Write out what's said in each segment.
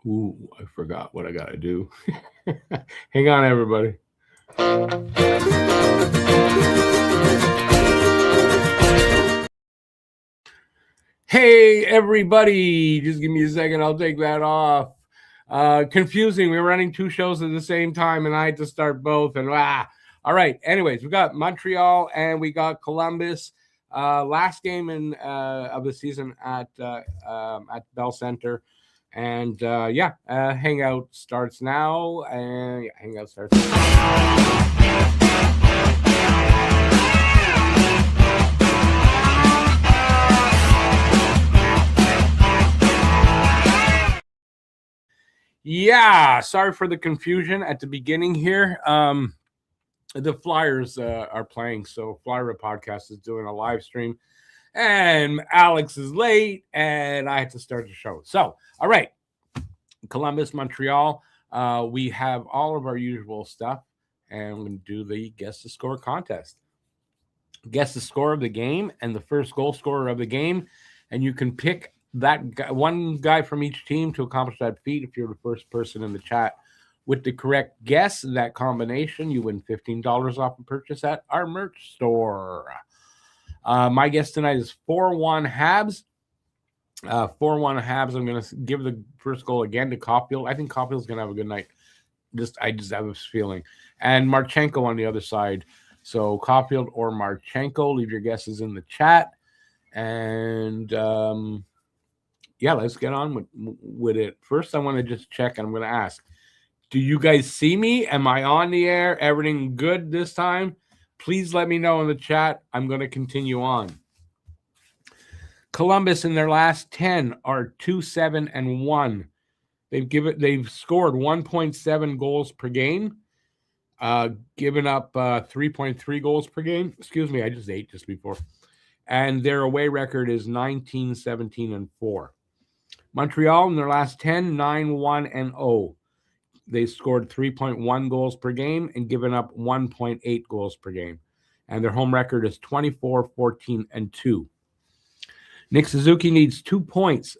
Ooh, I forgot what I got to do. Hang on, everybody. Hey, everybody. Just give me a second. I'll take that off. Confusing. We were running two shows at the same time, and I had to start both. And all right. Anyways, we got Montreal and we got Columbus. Last game of the season at Bell Center. And Hangout starts now. And Hangout starts now. Yeah, sorry for the confusion at the beginning here. The Flyers are playing, so Flyer Podcast is doing a live stream, and Alex is late, and I had to start the show. So, all right, Columbus, Montreal. We have all of our usual stuff, and we're going to do the Guess the Score contest. Guess the score of the game and the first goal scorer of the game, and you can pick that guy, one guy from each team to accomplish that feat. If you're the first person in the chat with the correct guess, that combination, you win $15 off a purchase at our merch store. My guess tonight is 4-1 Habs. 4-1 Habs. I'm going to give the first goal again to Caulfield. I think Caulfield's going to have a good night. I just have this feeling. And Marchenko on the other side. So Caulfield or Marchenko. Leave your guesses in the chat. And let's get on with it. First, I want to just check, and I'm going to ask, do you guys see me? Am I on the air? Everything good this time? Please let me know in the chat. I'm going to continue on. Columbus in their last 10 are 2-7-1. They've scored 1.7 goals per game, given up 3.3 goals per game. Excuse me, I just ate just before. And their away record is 19-17-4. Montreal in their last 10, 9-1-0. They scored 3.1 goals per game and given up 1.8 goals per game. And their home record is 24-14-2. Nick Suzuki needs 2 points.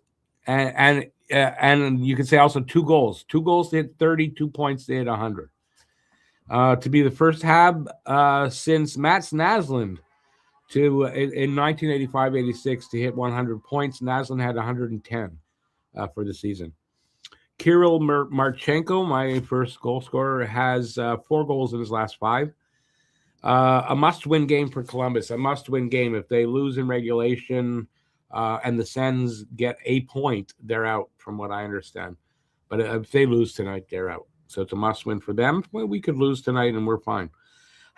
And you can say also 2 goals. 2 goals to hit 30, 2 points to hit 100. To be the first Hab since Mats Naslund in 1985-86 to hit 100 points. Naslund had 110 for the season. Kirill Marchenko, my first goal scorer, has 4 goals in his last 5. A must-win game for Columbus. A must-win game. If they lose in regulation and the Sens get a point, they're out, from what I understand. But if they lose tonight, they're out. So it's a must-win for them. Well, we could lose tonight, and we're fine.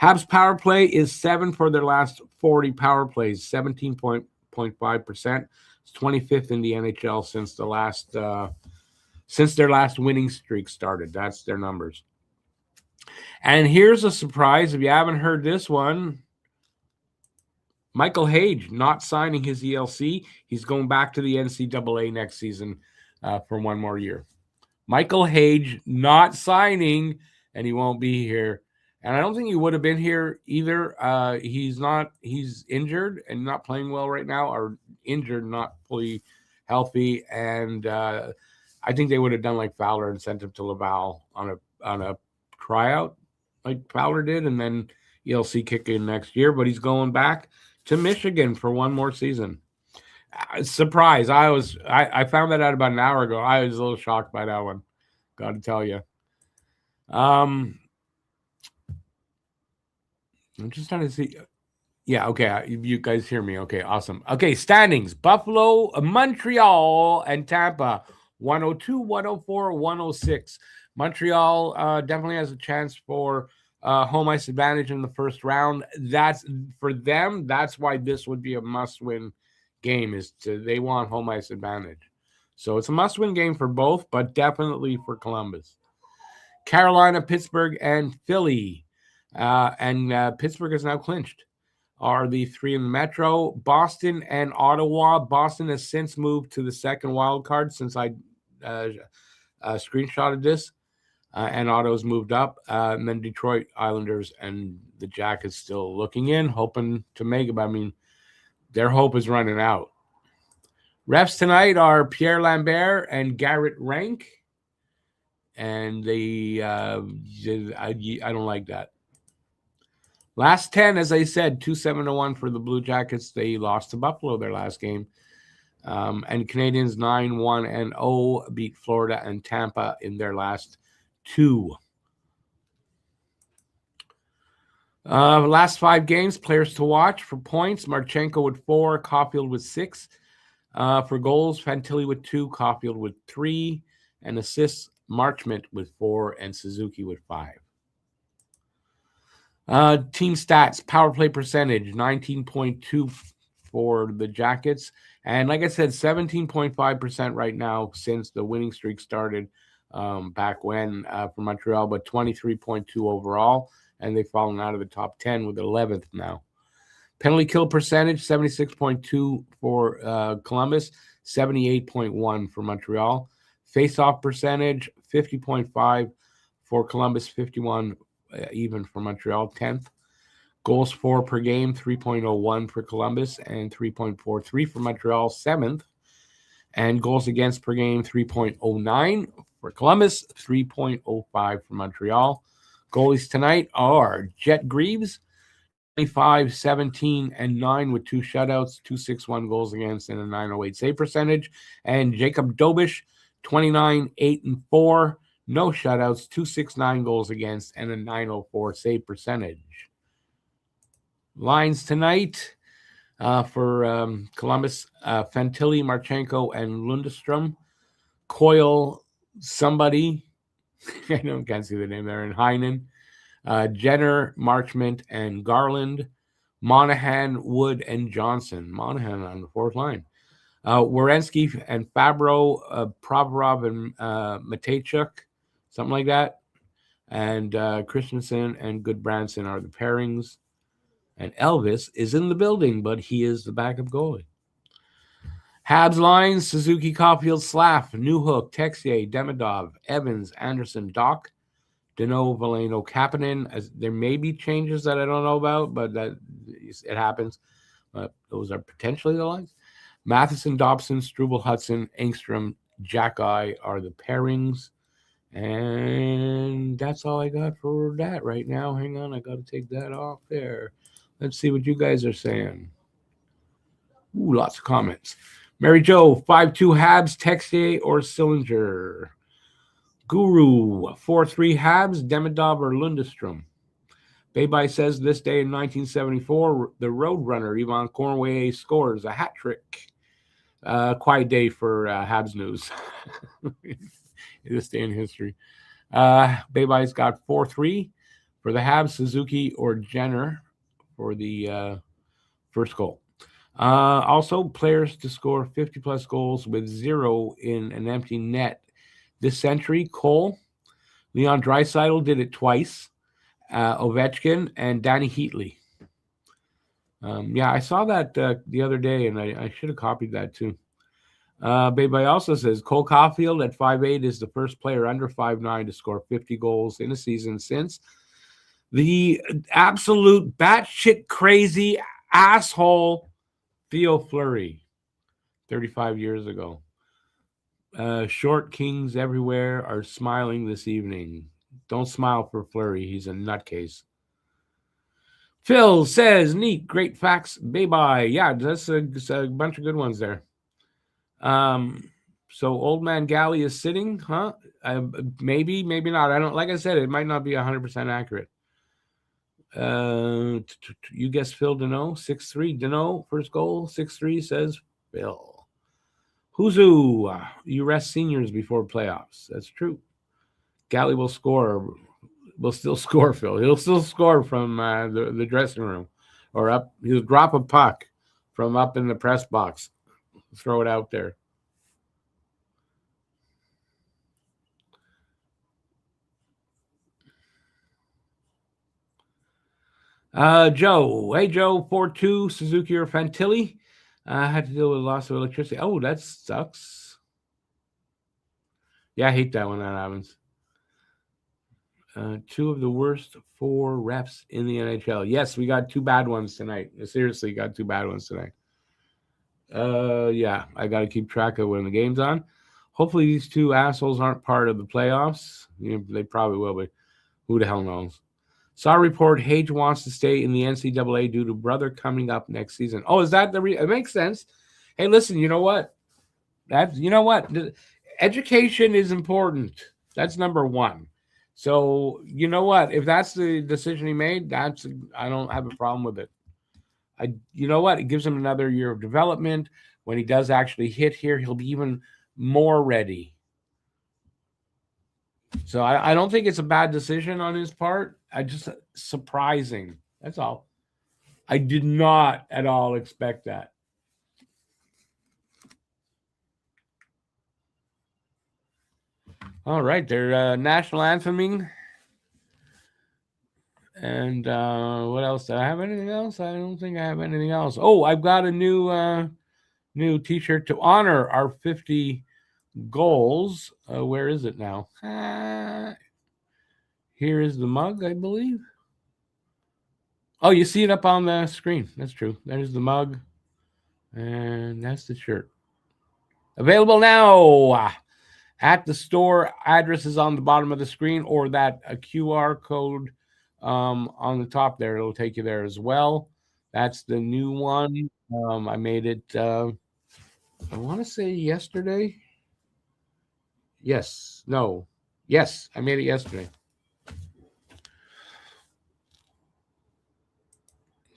Habs power play is 7 for their last 40 power plays, 17.5%. It's 25th in the NHL since their last winning streak started. That's their numbers. And here's a surprise. If you haven't heard this one, Michael Hage not signing his ELC. He's going back to the NCAA next season for 1 more year. Michael Hage not signing, and he won't be here. And I don't think he would have been here either. He's injured and not playing well right now, or injured, not fully healthy. And I think they would have done like Fowler and sent him to Laval on a tryout like Fowler did, and then ELC kick in next year. But he's going back to Michigan for 1 more season. Surprise. I found that out about an hour ago. I was a little shocked by that one. Got to tell you. I'm just trying to see. Yeah, okay. You guys hear me. Okay, awesome. Okay, standings. Buffalo, Montreal, and Tampa. 102, 104, 106. Montreal definitely has a chance for home ice advantage in the first round. That's for them. That's why this would be a must-win game. They want home ice advantage. So it's a must-win game for both, but definitely for Columbus. Carolina, Pittsburgh, and Philly. Pittsburgh is now clinched, are the 3 in the Metro. Boston and Ottawa. Boston has since moved to the second wild card since I screenshotted this, and Ottawa's moved up. And then Detroit, Islanders, and the Jackets still looking in, hoping to make it. But I mean, their hope is running out. Refs tonight are Pierre Lambert and Garrett Rank. and they I don't like that. Last 10, as I said, 2-7-1 for the Blue Jackets. They lost to Buffalo their last game. And Canadiens 9-1-0 beat Florida and Tampa in their last 2. Last 5 games, players to watch for points: Marchenko with 4, Caulfield with 6. For goals, Fantilli with 2, Caulfield with 3, and assists, Marchment with 4, and Suzuki with 5. Team stats: power play percentage 19.2 for the Jackets, and like I said, 17.5% right now since the winning streak started back when for Montreal, but 23.2 overall, and they've fallen out of the top 10 with 11th now. Penalty kill percentage 76.2 for Columbus, 78.1 for Montreal. Face-off percentage 50.5 for Columbus, 51 even for Montreal, 10th. Goals for per game, 3.01 for Columbus and 3.43 for Montreal, 7th. And goals against per game, 3.09 for Columbus, 3.05 for Montreal. Goalies tonight are Jet Greaves, 25, 17, and 9 with 2 shutouts, 261 goals against, and a 908 save percentage. And Jacob Dobish, 29, 8, and 4. No shutouts, 269 goals against, and a 904 save percentage. Lines tonight for Columbus: Fantilli, Marchenko, and Lundestrom. Coyle, somebody, I can't see the name there, and Heinen. Jenner, Marchment, and Garland. Monahan, Wood, and Johnson. Monahan on the 4th line. Werenski and Fabro, Provorov, and Matejchuk. Something like that. And Christensen and Goodbranson are the pairings. And Elvis is in the building, but he is the backup goalie. Habs lines: Suzuki, Caulfield, Slav, Newhook, Texier, Demidov, Evans, Anderson, Doc, Deneau, Veleno, Kapanen. There may be changes that I don't know about, but that it happens. Those are potentially the lines. Matheson, Dobson, Struble, Hudson, Engstrom, Jack-Eye are the pairings. And that's all I got for that right now. Hang on, I got to take that off there. Let's see what you guys are saying. Ooh, lots of comments. Mary Jo, 5-2 Habs, Texier or Sillinger. Guru, 4-3 Habs, Demidov or Lundestrom. Baybye says this day in 1974, the Roadrunner, Yvonne Cornway, scores a hat trick. Quiet day for Habs news. This day in history. Baybye's got 4-3 for the Habs, Suzuki or Jenner for the first goal. Also, players to score 50-plus goals with 0 in an empty net this century: Cole, Leon Draisaitl did it twice, Ovechkin, and Danny Heatley. Yeah, I saw that the other day, and I should have copied that too. Baybye also says Cole Caulfield at 5'8" is the first player under 5'9" to score 50 goals in a season since the absolute batshit crazy asshole Theo Fleury 35 years ago. Short kings everywhere are smiling this evening. Don't smile for Fleury. He's a nutcase. Phil says, neat, great facts. Baybye. Yeah, that's a bunch of good ones there. So Old Man Galley is sitting, huh? Maybe not. I don't, like I said, it might not be 100% accurate. You guess Phil Deneau, 6'3". Deneau, first goal, 6'3", says Phil. Huzu, you rest seniors before playoffs. That's true. Galley will still score, Phil. He'll still score from the dressing room or up. He'll drop a puck from up in the press box. Throw it out there. Joe. Hey, Joe, 4-2, Suzuki or Fantilli. I had to deal with loss of electricity. Oh, that sucks. Yeah, I hate that when that happens. 2 of the worst 4 refs in the NHL. Yes, we got 2 bad ones tonight. Seriously, got 2 bad ones tonight. Yeah, I got to keep track of when the game's on. Hopefully these two assholes aren't part of the playoffs. They probably will be. Who the hell knows? Saw a report Hage wants to stay in the NCAA due to brother coming up next season. Oh, is that it makes sense. Hey, listen, you know what? Education is important. That's number one. So you know what? If that's the decision he made, I don't have a problem with it. You know what? It gives him another year of development. When he does actually hit here, he'll be even more ready. So I don't think it's a bad decision on his part. I just surprising. That's all. I did not at all expect that. All right, they're national antheming. And what else? Do I have anything else? I don't think I have anything else. Oh, I've got a new T-shirt to honor our 50 goals. Where is it now? Here is the mug, I believe. Oh, you see it up on the screen. That's true. There's the mug. And that's the shirt. Available now at the store. Address is on the bottom of the screen, or that a QR code on the top there. It'll take you there as well. That's the new one. I made it, I want to say yesterday. Yes. No. Yes, I made it yesterday.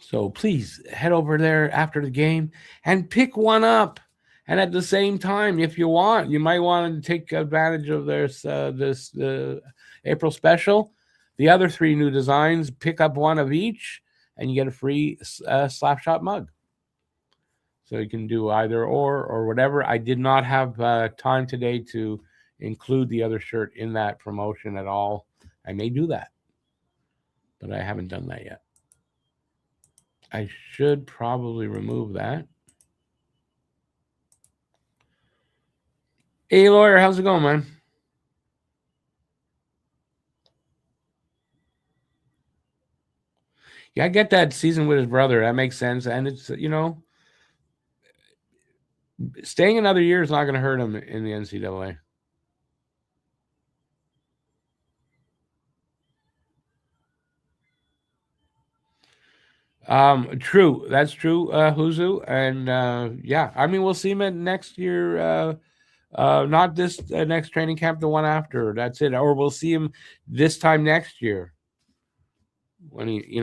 So please head over there after the game and pick one up. And at the same time, if you want, you might want to take advantage of this April special. The other 3 new designs, pick up one of each, and you get a free Slapshot mug. So you can do either or whatever. I did not have time today to include the other shirt in that promotion at all. I may do that, but I haven't done that yet. I should probably remove that. Hey, lawyer, how's it going, man? Yeah, I get that season with his brother. That makes sense. And it's, staying another year is not going to hurt him in the NCAA. True. That's true, Huzu. And yeah, I mean, we'll see him at next year. Not this next training camp, the one after. That's it. Or we'll see him this time next year when he,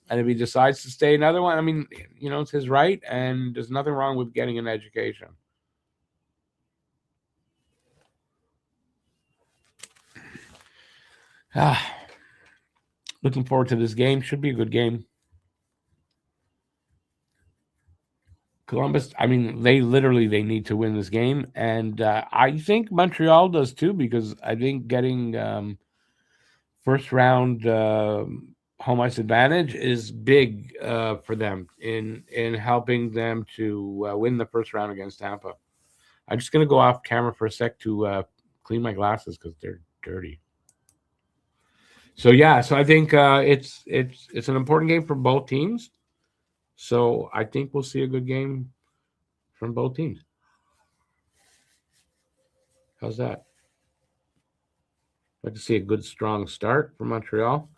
and if he decides to stay another one, I mean, it's his right, and there's nothing wrong with getting an education. Looking forward to this game. Should be a good game. Columbus, I mean, they need to win this game. And I think Montreal does too, because I think getting first round home ice advantage is big for them in helping them to win the first round against Tampa. I'm just going to go off camera for a sec to clean my glasses because they're dirty. So yeah, so I think it's an important game for both teams. So I think we'll see a good game from both teams. How's that? I'd like to see a good, strong start for Montreal.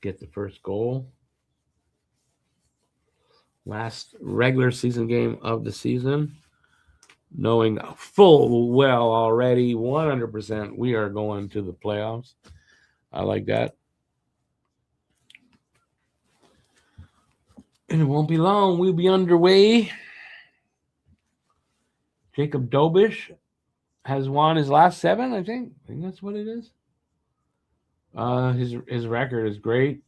Get the first goal. Last regular season game of the season. Knowing full well already, 100%, we are going to the playoffs. I like that. And it won't be long. We'll be underway. Jacob Dobish has won his last 7, I think. I think that's what it is. His record is great.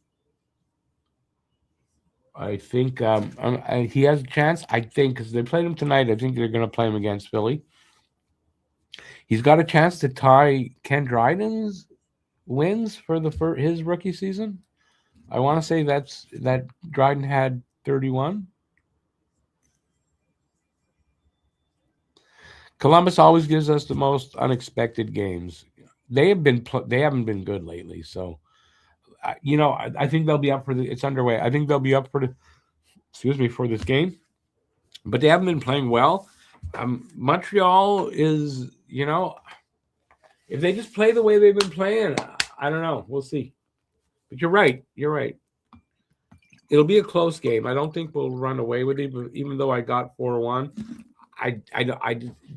I think he has a chance. I think because they played him tonight, I think they're going to play him against Philly. He's got a chance to tie Ken Dryden's wins for his rookie season. I want to say that Dryden had 31. Columbus always gives us the most unexpected games. They haven't been good lately, so I think they'll be up for it's underway. I think they'll be up for for this game. but they haven't been playing well. Montreal is, if they just play the way they've been playing, I don't know. We'll see. But you're right. You're right. It'll be a close game. I don't think we'll run away with it, even though I got 4-1. I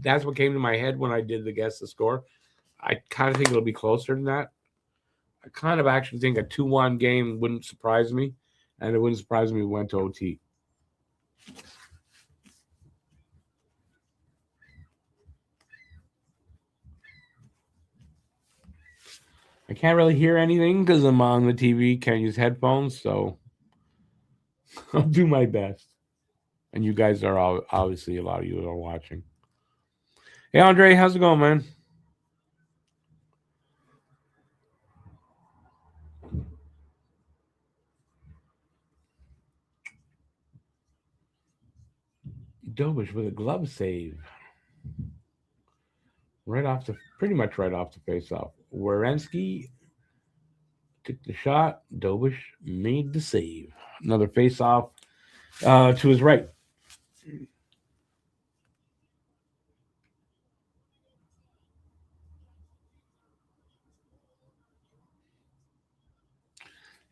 that's what came to my head when I did the guess the score. I kind of think it'll be closer than that. I kind of actually think a 2-1 game wouldn't surprise me, and it wouldn't surprise me if we went to OT. I can't really hear anything because I'm on the TV. Can't use headphones, so I'll do my best. And you guys are all, obviously, a lot of you are watching. Hey, Andre, how's it going, man? Dobish with a glove save. Pretty much right off the face-off. Werenski took the shot. Dobish made the save. Another face-off to his right.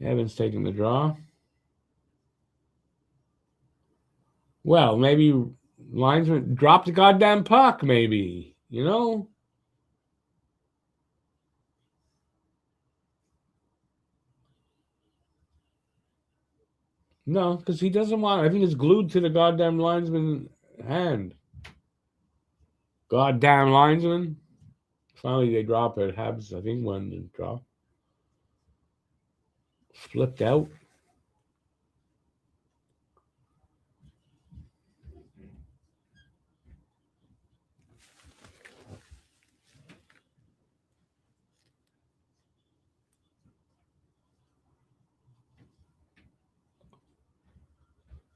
Evans taking the draw. Well, maybe linesman dropped the goddamn puck, maybe. No, because he doesn't want it. I think it's glued to the goddamn linesman's hand. Goddamn linesman. Finally, they drop it. Habs, I think, one didn't drop. Flipped out.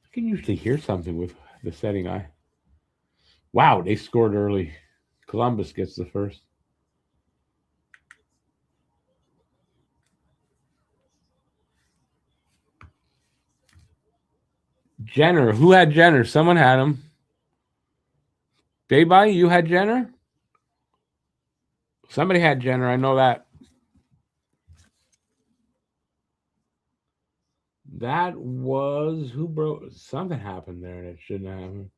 I can usually hear something with the setting eye. Wow, they scored early. Columbus gets the first. Jenner. Who had Jenner? Someone had him. Baby, you had Jenner? Somebody had Jenner. I know that. That was who broke. Something happened there that shouldn't happen.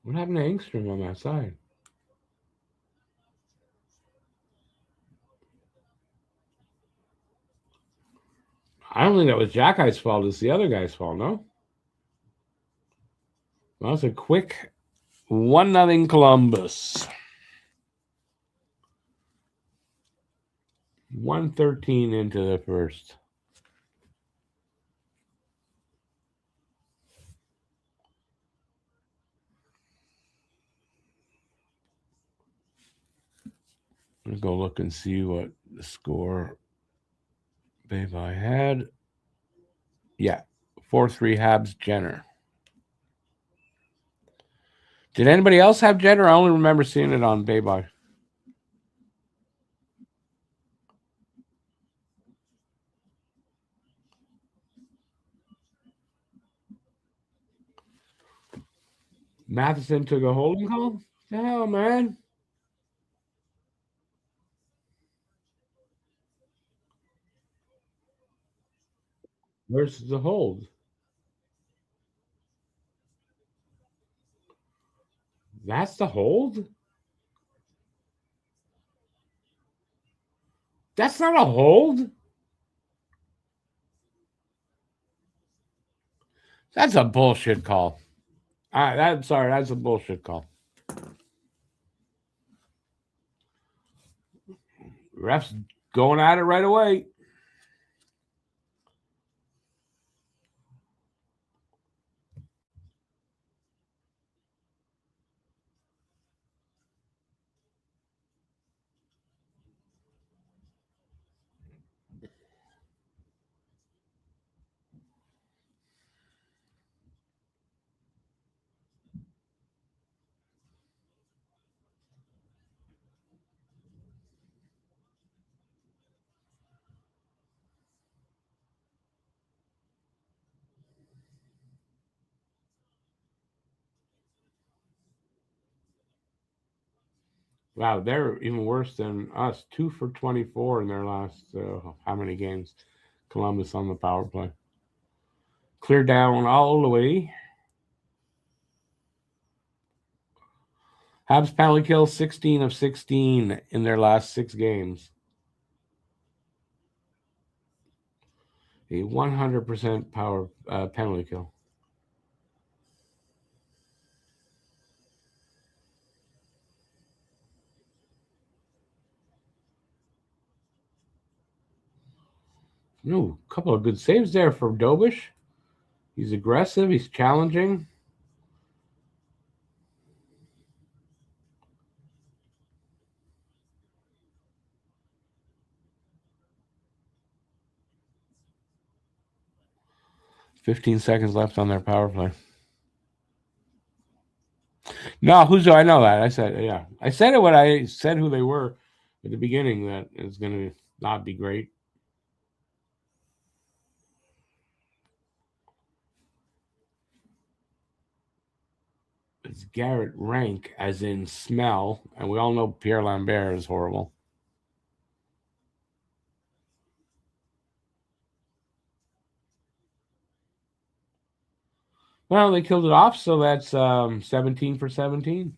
What happened to Engstrom on that side? I don't think that was Jack Eye's fault. It's the other guy's fault, no? Well, it's a quick 1-0 Columbus. 1:13 into the first. Let's go look and see what the score Babe I had. Yeah, 4-3 Habs Jenner. Did anybody else have Jenner? I only remember seeing it on Babe. Matheson took a holding call? The hell, man. Where's the hold? That's the hold? That's not a hold? That's a bullshit call. Sorry, that's a bullshit call. Refs going at it right away. Wow, they're even worse than us. 2 for 24 in their last how many games? Columbus on the power play. Clear down all the way. Habs penalty kill 16 of 16 in their last 6 games. A 100% power penalty kill. Ooh, a couple of good saves there for Dobish. He's aggressive. He's challenging. $15 left on their power play. No, who's I know that. I said, yeah. I said it when I said who they were at the beginning, that it's going to not be great. It's Garrett Rank, as in smell, and we all know Pierre Lambert is horrible. Well, they killed it off, so that's 17 for 17.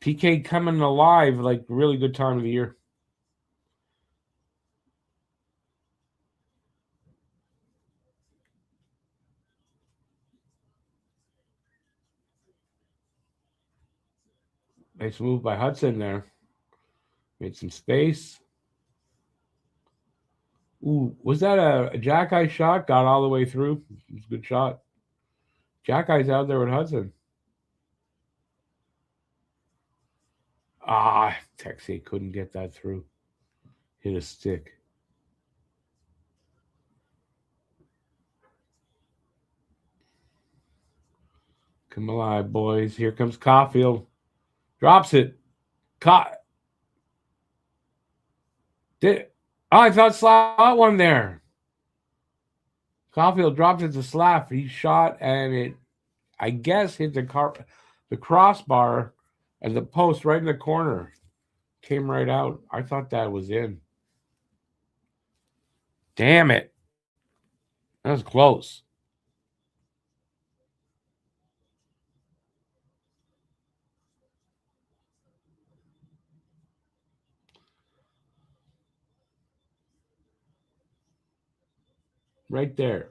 PK coming alive, like really good time of the year. Nice move by Hudson there. Made some space. Ooh, was that a Jack Eye shot? Got all the way through. It was a good shot. Jack Eye's out there with Hudson. Ah, Texier couldn't get that through. Hit a stick. Come alive, boys. Here comes Caulfield. Drops it. Did I thought slot one there. Caulfield dropped it to slap. He shot and it, I guess, hit the crossbar and the post right in the corner. Came right out. I thought that was in. Damn it. That was close. Right there.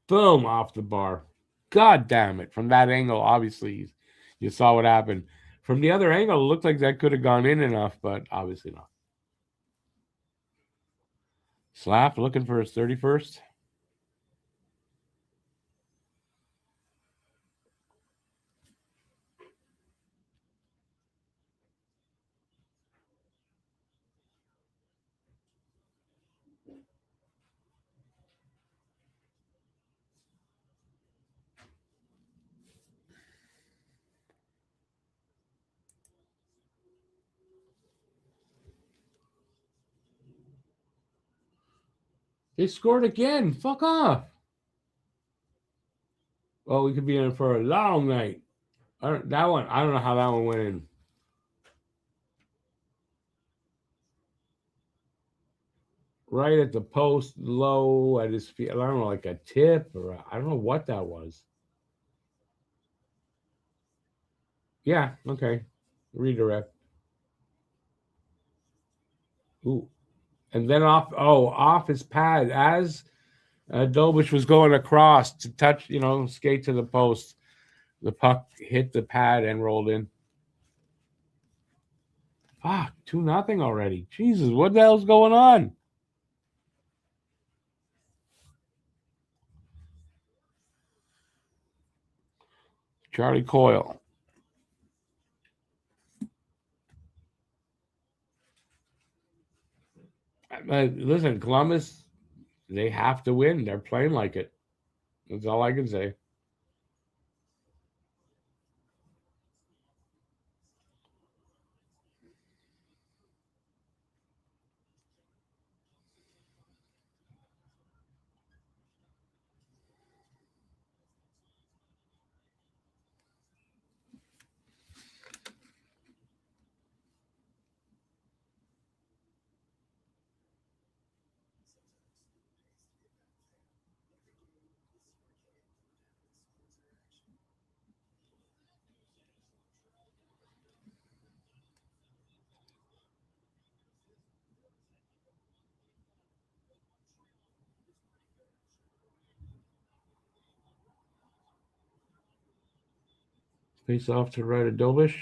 Boom, off the bar. God damn it. From that angle, obviously, you saw what happened. From the other angle, it looked like that could have gone in enough, but obviously not. Slap looking for his 31st. They scored again. Fuck off. Oh, we could be in for a long night. I don't know how that one went in. Right at the post, low at his feet. I don't know, like a tip or I don't know what that was. Yeah, okay. Redirect. Ooh. And then off his pad as Dobich was going across to touch, skate to the post. The puck hit the pad and rolled in. Fuck, 2-0 already. Jesus, what the hell's going on? Charlie Coyle. Listen, Columbus, they have to win. They're playing like it. That's all I can say. Face off to right of Dobish.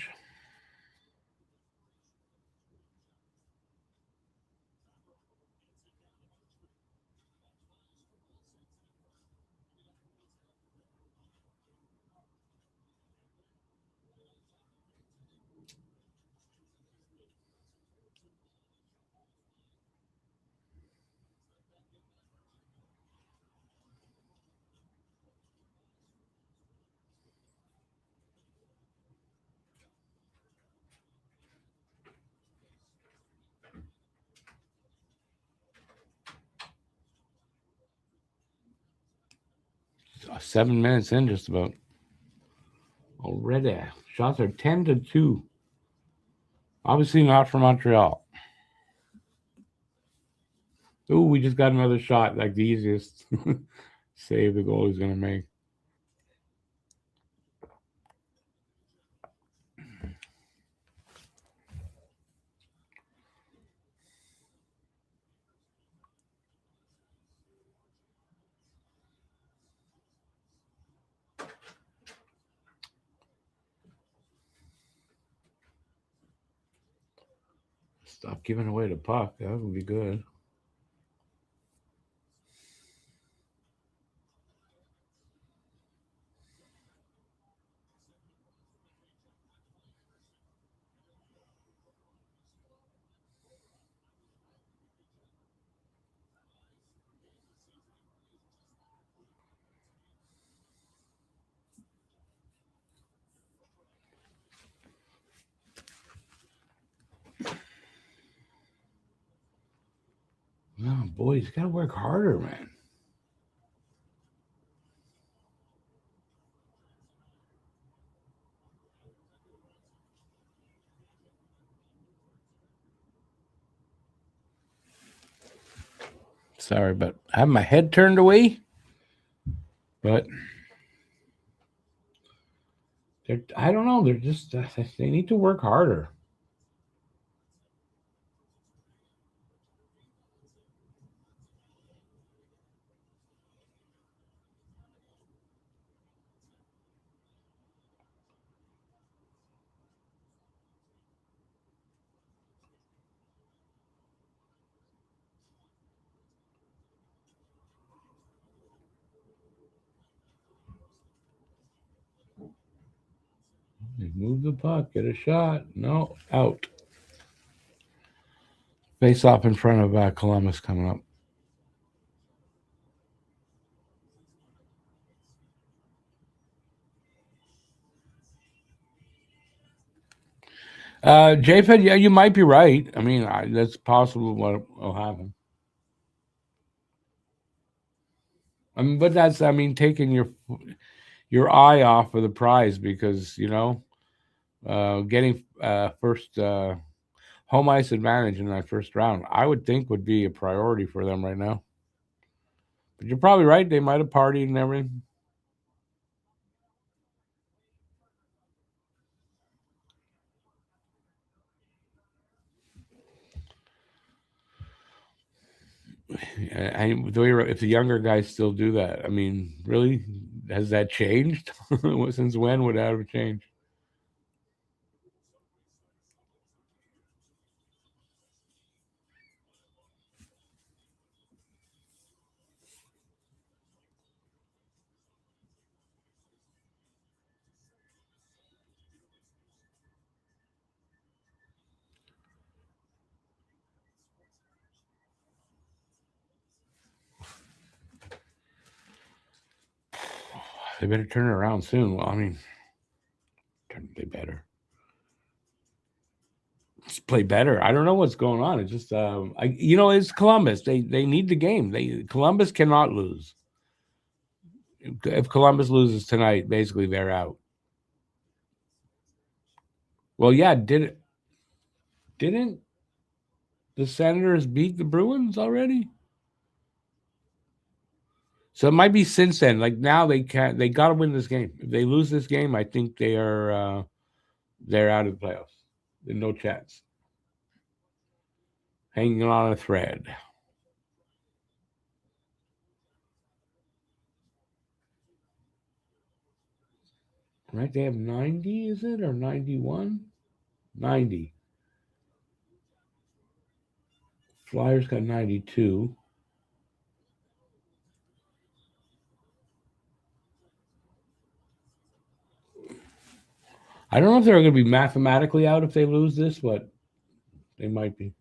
So 7 minutes in, just about. Already. Shots are 10-2. Obviously not for Montreal. Ooh, we just got another shot, like the easiest save the goalie's going to make. Stop giving away the puck. That would be good. Oh, boys, got to work harder, man. Sorry, but I have my head turned away. But I don't know. They're just they need to work harder. Move the puck, get a shot. No, out. Face off in front of Columbus coming up. JFed, yeah, you might be right. I mean, that's possible what will happen. I mean, but that's, I mean, taking your eye off of the prize because, getting first home ice advantage in that first round, I would think would be a priority for them right now. But you're probably right. They might have partied and everything. And if the younger guys still do that, I mean, really, has that changed? Since when would that have changed? They better turn it around soon. Well, I mean, they better just play better. I don't know what's going on. It's just, it's Columbus. They need the game. Columbus cannot lose. If Columbus loses tonight, basically they're out. Well, yeah, didn't the Senators beat the Bruins already? So it might be since then. Like now they can't. They got to win this game. If they lose this game, I think they're out of the playoffs. There's no chance. Hanging on a thread. Right? They have 90, is it? Or 91? 90. Flyers got 92. I don't know if they're going to be mathematically out if they lose this, but they might be.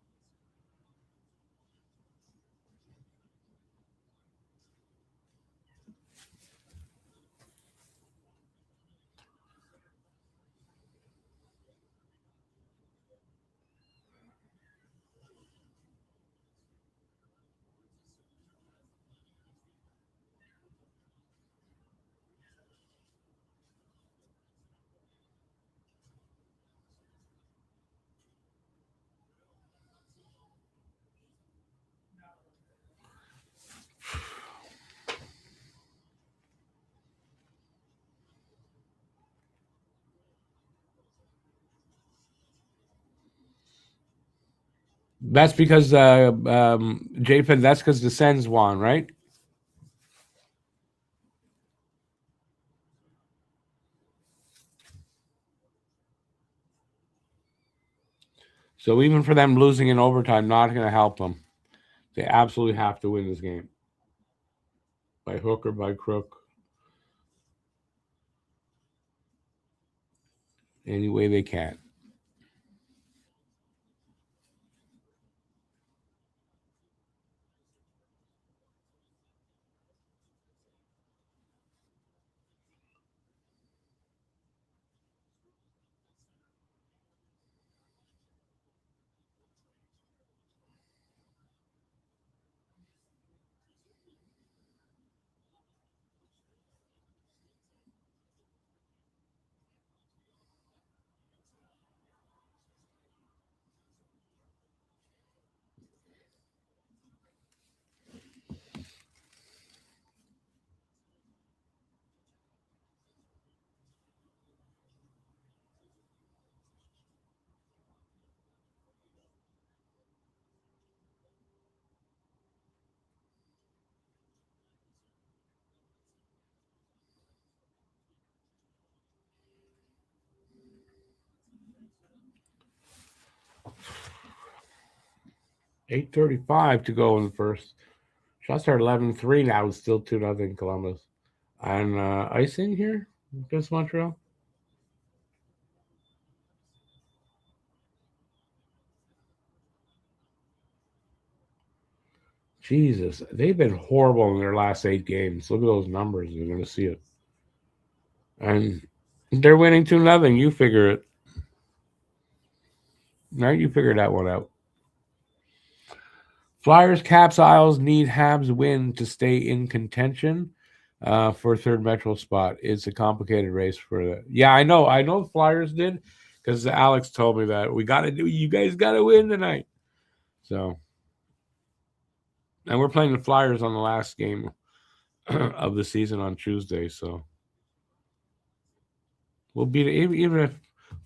That's because JFN, that's because the Sens won, right? So even for them losing in overtime, not going to help them. They absolutely have to win this game by hook or by crook, any way they can. .835 to go in the first. Shots are 11-3 now. It's still 2-0 Columbus. And icing here against Montreal. Jesus, they've been horrible in their last 8 games. Look at those numbers. You're going to see it. And they're winning 2-0. You figure it. Right? You figure that one out. Flyers, Caps, Isles need Habs win to stay in contention for third Metro spot. It's a complicated race for the. Yeah, I know. I know the Flyers did because Alex told me that we got to do. You guys got to win tonight. So, and we're playing the Flyers on the last game of the season on Tuesday. So we'll beat it. Even if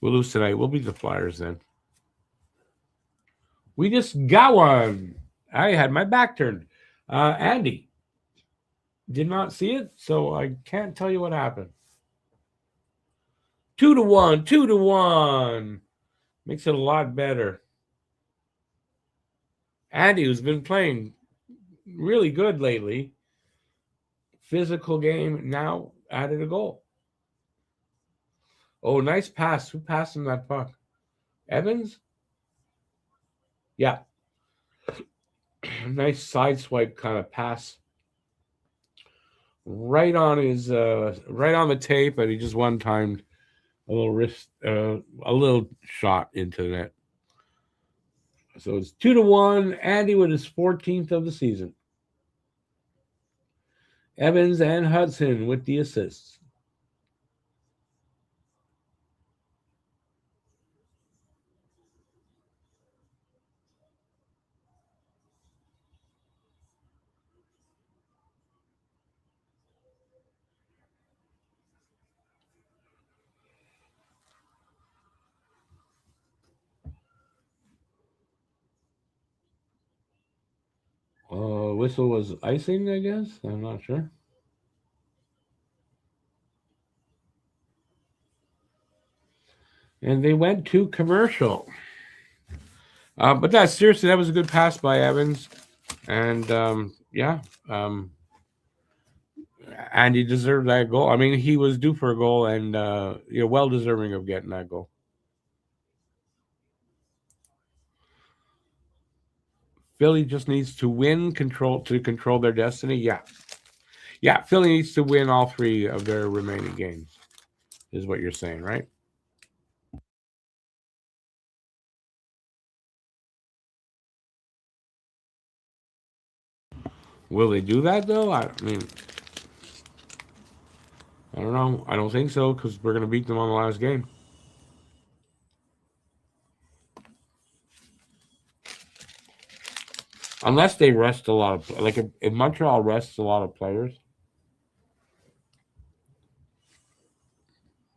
we lose tonight, we'll beat the Flyers then. We just got one. I had my back turned. Andy did not see it, so I can't tell you what happened. 2-1, 2-1. Makes it a lot better. Andy, who's been playing really good lately, physical game, now added a goal. Oh, nice pass. Who passed him that puck? Evans? Yeah. Nice side swipe kind of pass. Right on his right on the tape, and he just one timed a little wrist a little shot into the net. So it's 2-1. Andy with his 14th of the season. Evans and Hudson with the assists. Whistle was icing, I guess. I'm not sure. And they went to commercial. But that seriously, that was a good pass by Evans. And Andy deserved that goal. I mean, he was due for a goal, and well deserving of getting that goal. Philly just needs to win to control their destiny. Yeah. Philly needs to win all 3 of their remaining games, is what you're saying, right? Will they do that though? I mean, I don't know. I don't think so because we're going to beat them on the last game. Unless they rest a lot of, like if Montreal rests a lot of players,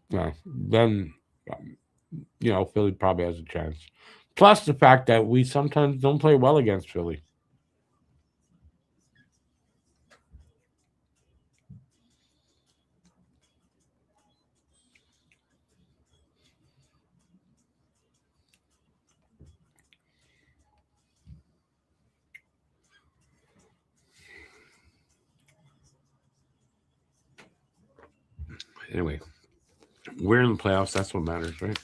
then Philly probably has a chance. Plus the fact that we sometimes don't play well against Philly. Anyway, we're in the playoffs. That's what matters, right?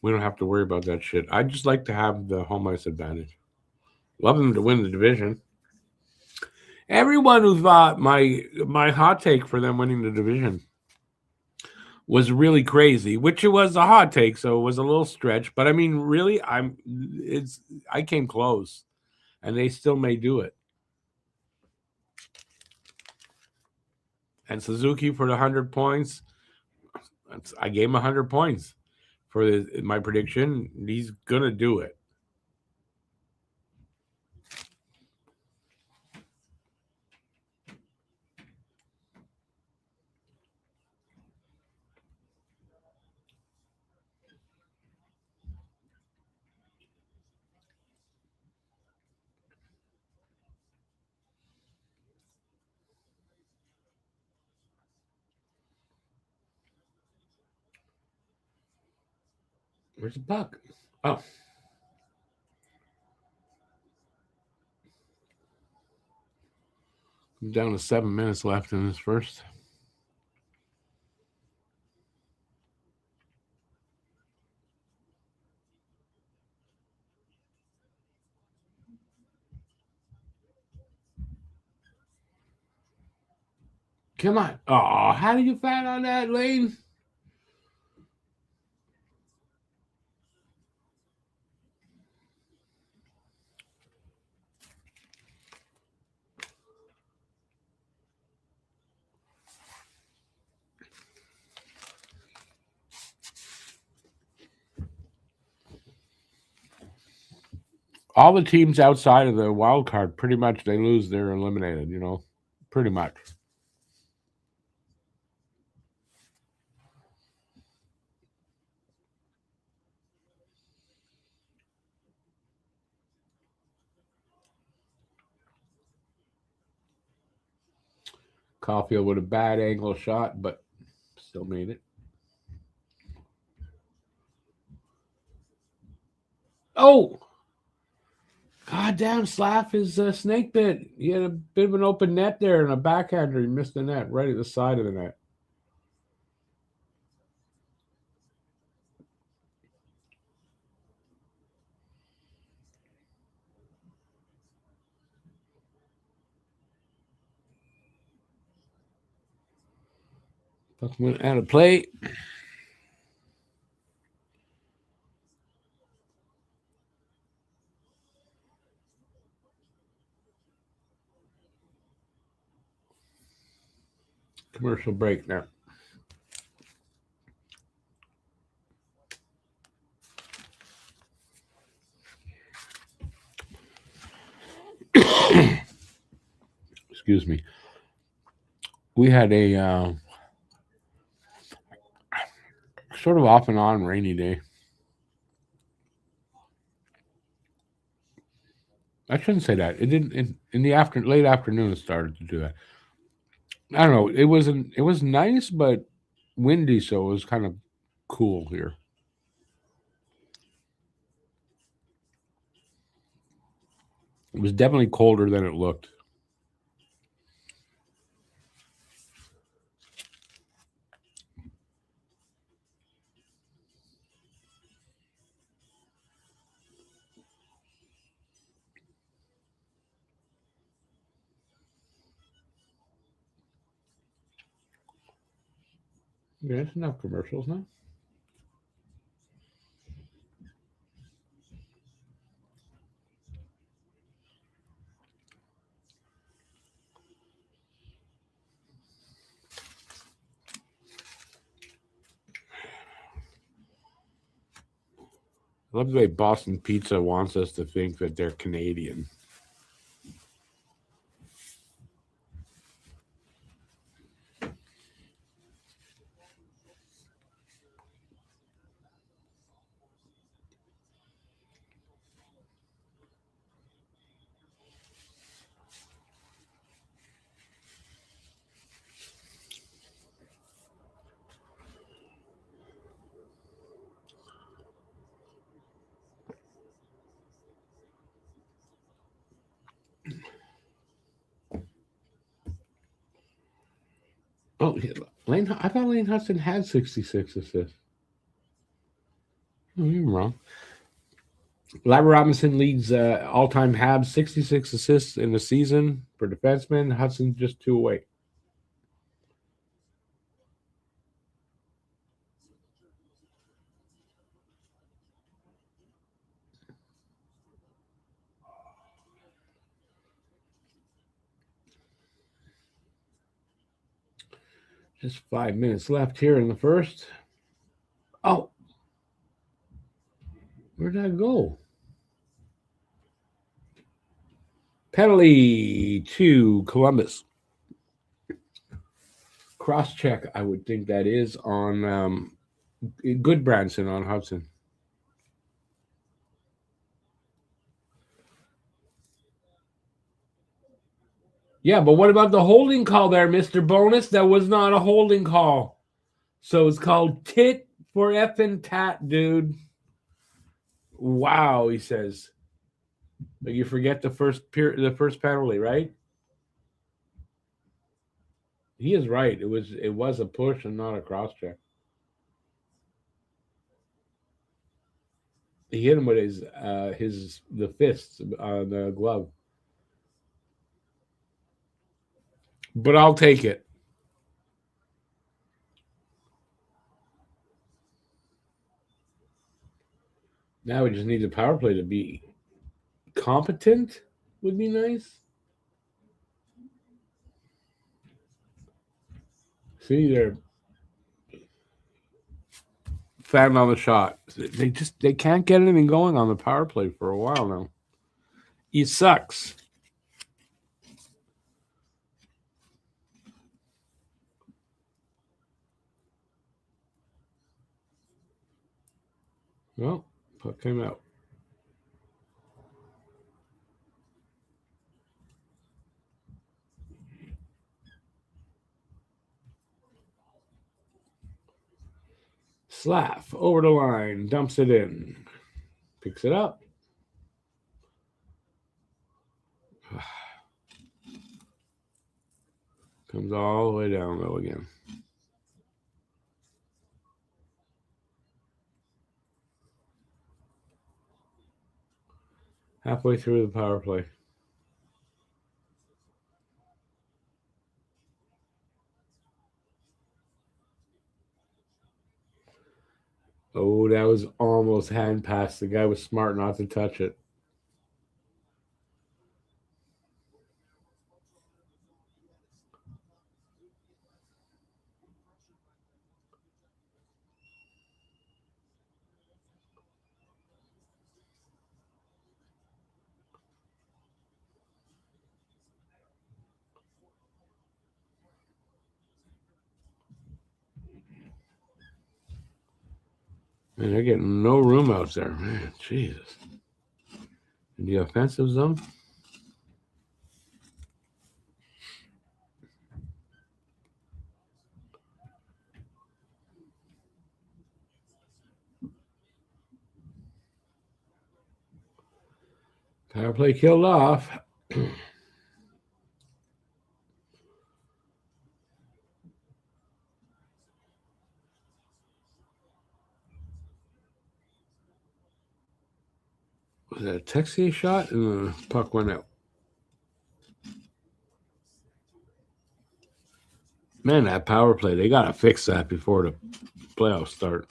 We don't have to worry about that shit. I just like to have the home ice advantage. Love them to win the division. Everyone who thought my hot take for them winning the division was really crazy, which it was a hot take, so it was a little stretch. But I mean, really, I came close, and they still may do it. And Suzuki for the 100 points, I gave him 100 points for my prediction. He's gonna do it. Where's the puck? Oh. Down to 7 minutes left in this first. Come on. Oh, how did you find on that, Lane? All the teams outside of the wild card, pretty much they lose, they're eliminated, pretty much. Caulfield with a bad angle shot, but still made it. Oh! Goddamn, Slav is snake bit. He had a bit of an open net there and a backhander. He missed the net right at the side of the net. Puck went out of play. Commercial break now. Excuse me. We had a sort of off and on rainy day. I shouldn't say that. It didn't in the late afternoon it started to do that. I don't know. It was nice but windy, so it was kind of cool here. It was definitely colder than it looked. Yeah, that's enough commercials now. I love the way Boston Pizza wants us to think that they're Canadian. Oh, Lane! I thought Lane Hudson had 66 assists. Oh, you're wrong. Larry Robinson leads all-time Habs 66 assists in the season for defensemen. Hudson just 2 away. Just 5 minutes left here in the first. Oh, where'd that go? Penalty to Columbus. Cross check, I would think that is on Goodbranson on Hudson. Yeah, but what about the holding call there, Mr. Bonus? That was not a holding call. So it's called tit for effing tat, dude. Wow, he says. But you forget the first penalty, right? He is right. It was a push and not a cross check. He hit him with the fists on the glove. But I'll take it. Now we just need the power play to be competent. Would be nice. See, they're fan on the shot. They can't get anything going on the power play for a while now. It sucks. Well, puck came out. Slav over the line, dumps it in, picks it up. Comes all the way down low again. Halfway through the power play. Oh, that was almost hand pass. The guy was smart not to touch it. Man, they're getting no room out there, man. Jesus. In the offensive zone. Power play killed off. Was that a Texier shot? And the puck went out. Man, that power play, they got to fix that before the playoffs start.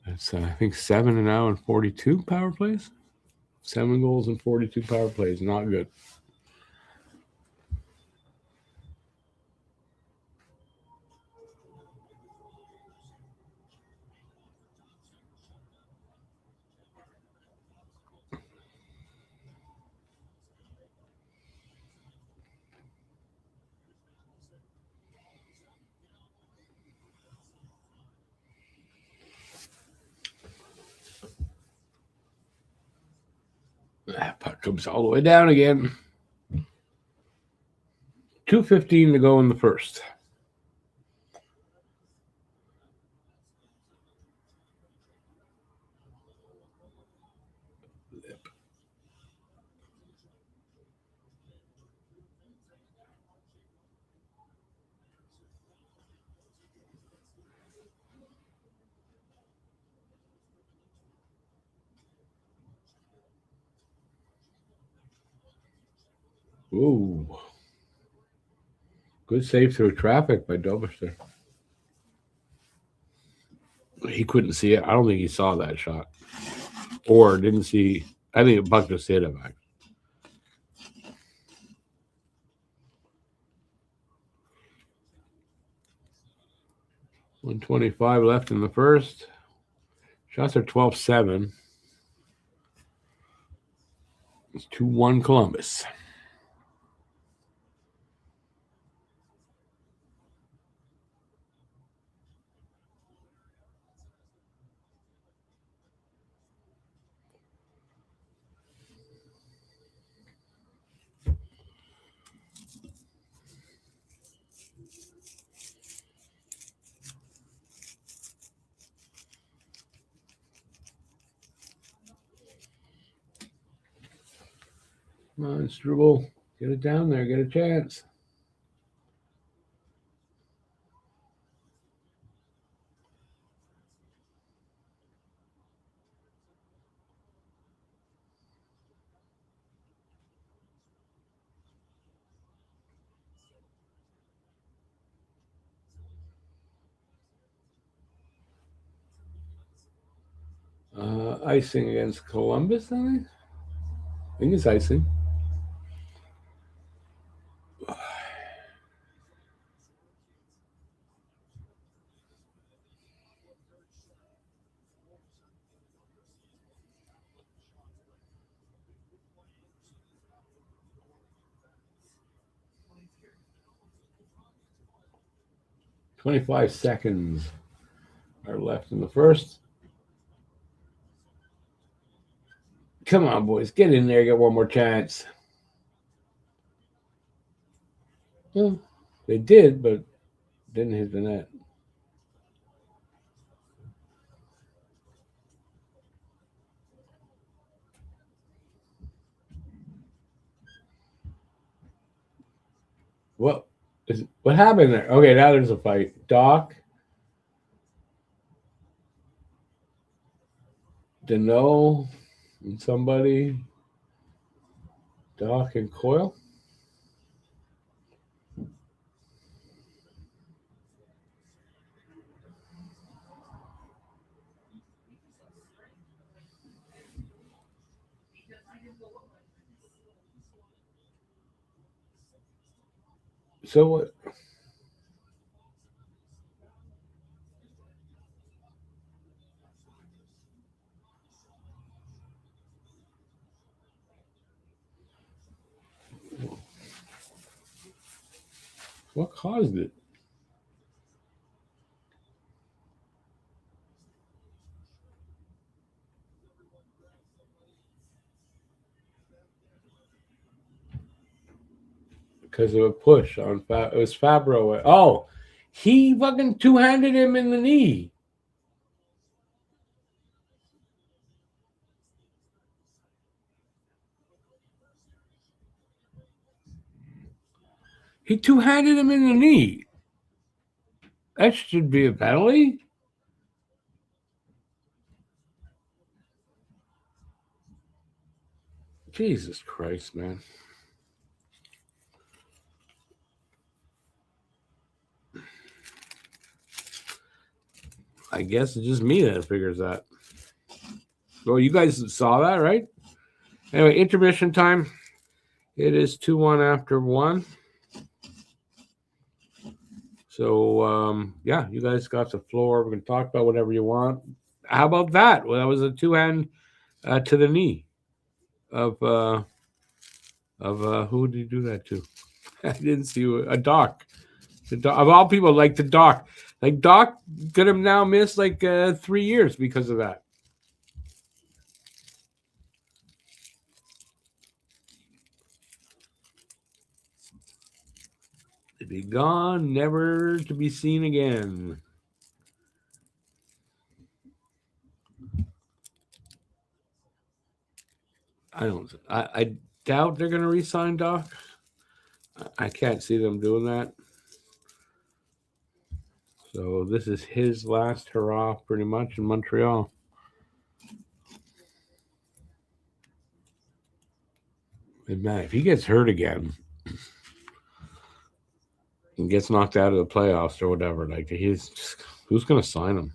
That's, I think, 7 now and 42 power plays. 7 goals and 42 power plays. Not good. That puck comes all the way down again. 2:15 to go in the first. Ooh. Good save through traffic by Doberster. He couldn't see it. I don't think he saw that shot. Or didn't see. I think Buck just hit him. 125 left in the first. Shots are 12-7. It's 2-1 Columbus. Come on, Struble. Get it down there. Get a chance. Icing against Columbus, I think it's icing. "25 seconds are left in the first. Come on, boys. Get in there. Get one more chance." Well, they did, but didn't hit the net. What happened there? Okay, now there's a fight. Doc, Deneau, and somebody. Doc and Coyle. So what? What caused it? because of a push on it was Fabro. Oh, he fucking two-handed him in the knee. He two-handed him in the knee. That should be a penalty. Jesus Christ, man. I guess it's just me that figures that. Well, you guys saw that, right? Anyway, intermission time. It is 2-1 after 1. So, yeah, you guys got the floor. We're going to talk about whatever you want. How about that? Well, that was a two-hand to the knee of who did you do that to? I didn't see a Doc. Of all people, like the Doc. Like Doc could have now missed like 3 years because of that. To be gone, never to be seen again. I doubt they're going to re-sign Doc. I can't see them doing that. So this is his last hurrah, pretty much, in Montreal. And man, if he gets hurt again and gets knocked out of the playoffs or whatever, like who's going to sign him?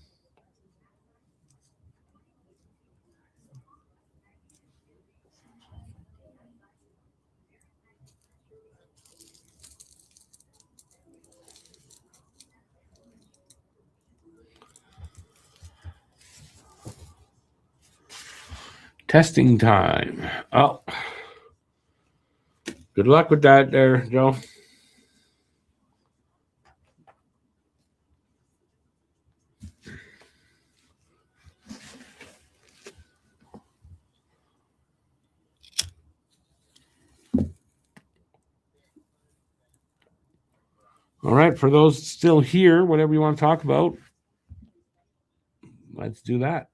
Testing time. Oh, good luck with that there, Joe. All right, for those still here, whatever you want to talk about, let's do that.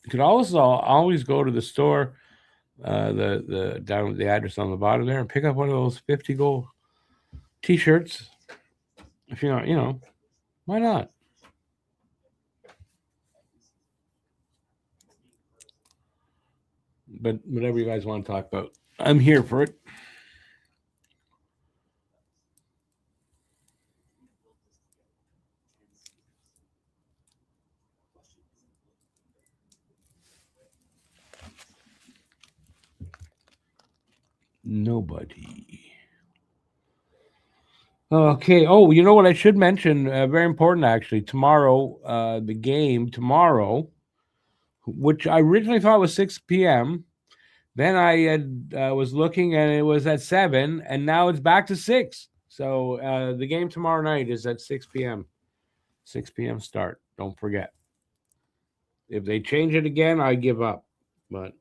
You could also always go to the store, the down the address on the bottom there, and pick up one of those 50 goal T-shirts. If you know, why not? But whatever you guys want to talk about, I'm here for it. Nobody. Okay. Oh, you know what I should mention? Very important, actually. Tomorrow, the game tomorrow, which I originally thought was 6 p.m. Then I had, was looking and it was at 7, and now it's back to 6. So the game tomorrow night is at 6 p.m. 6 p.m. start. Don't forget. If they change it again, I give up. But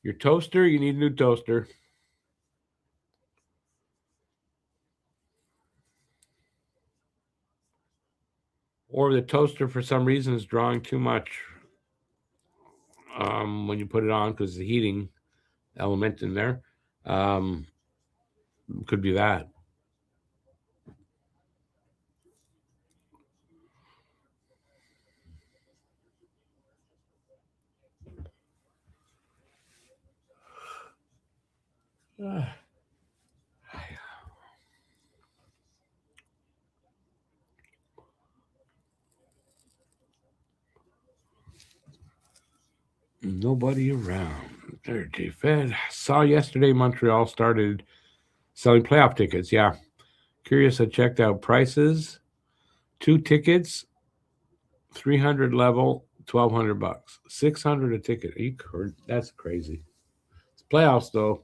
your toaster, you need a new toaster. Or the toaster, for some reason, is drawing too much when you put it on because the heating element in there. Could be that. Nobody around. Thursday Fed. Saw yesterday Montreal started selling playoff tickets. Yeah. Curious, I checked out prices. 2 tickets, 300 level, $1,200. 600 a ticket. That's crazy. It's playoffs though.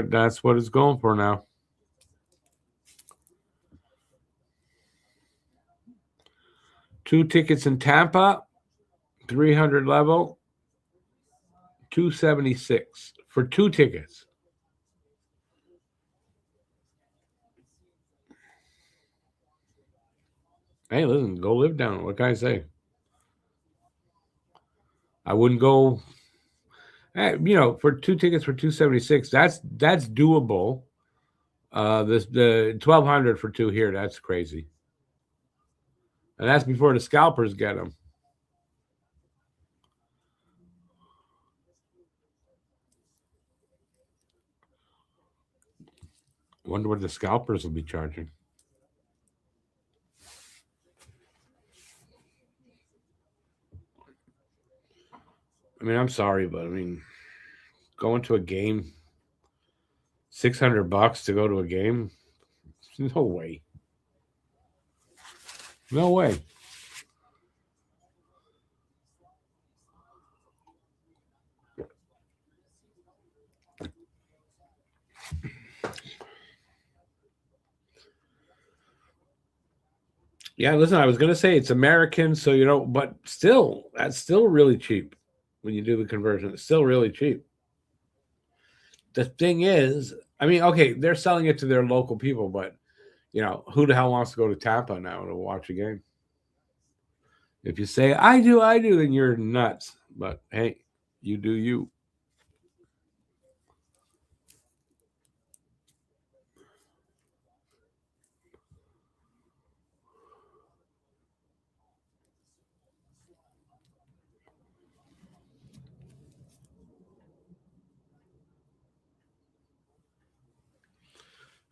That's what it's going for now. Two tickets in Tampa, 300 level, $276 for 2 tickets. Hey, listen, go live down. What can I say? I wouldn't go. For 2 tickets for $276, that's doable. The 1,200 for 2 here, that's crazy, and that's before the scalpers get them. Wonder what the scalpers will be charging. I mean, I'm sorry, but I mean, going to a game, $600 to go to a game, no way, no way. Yeah, listen, I was gonna say it's American, so but still, that's still really cheap when you do the conversion. It's still really cheap. The thing is, I mean, okay, they're selling it to their local people, but who the hell wants to go to Tampa now to watch a game? If you say I do, then you're nuts. But hey, you do you.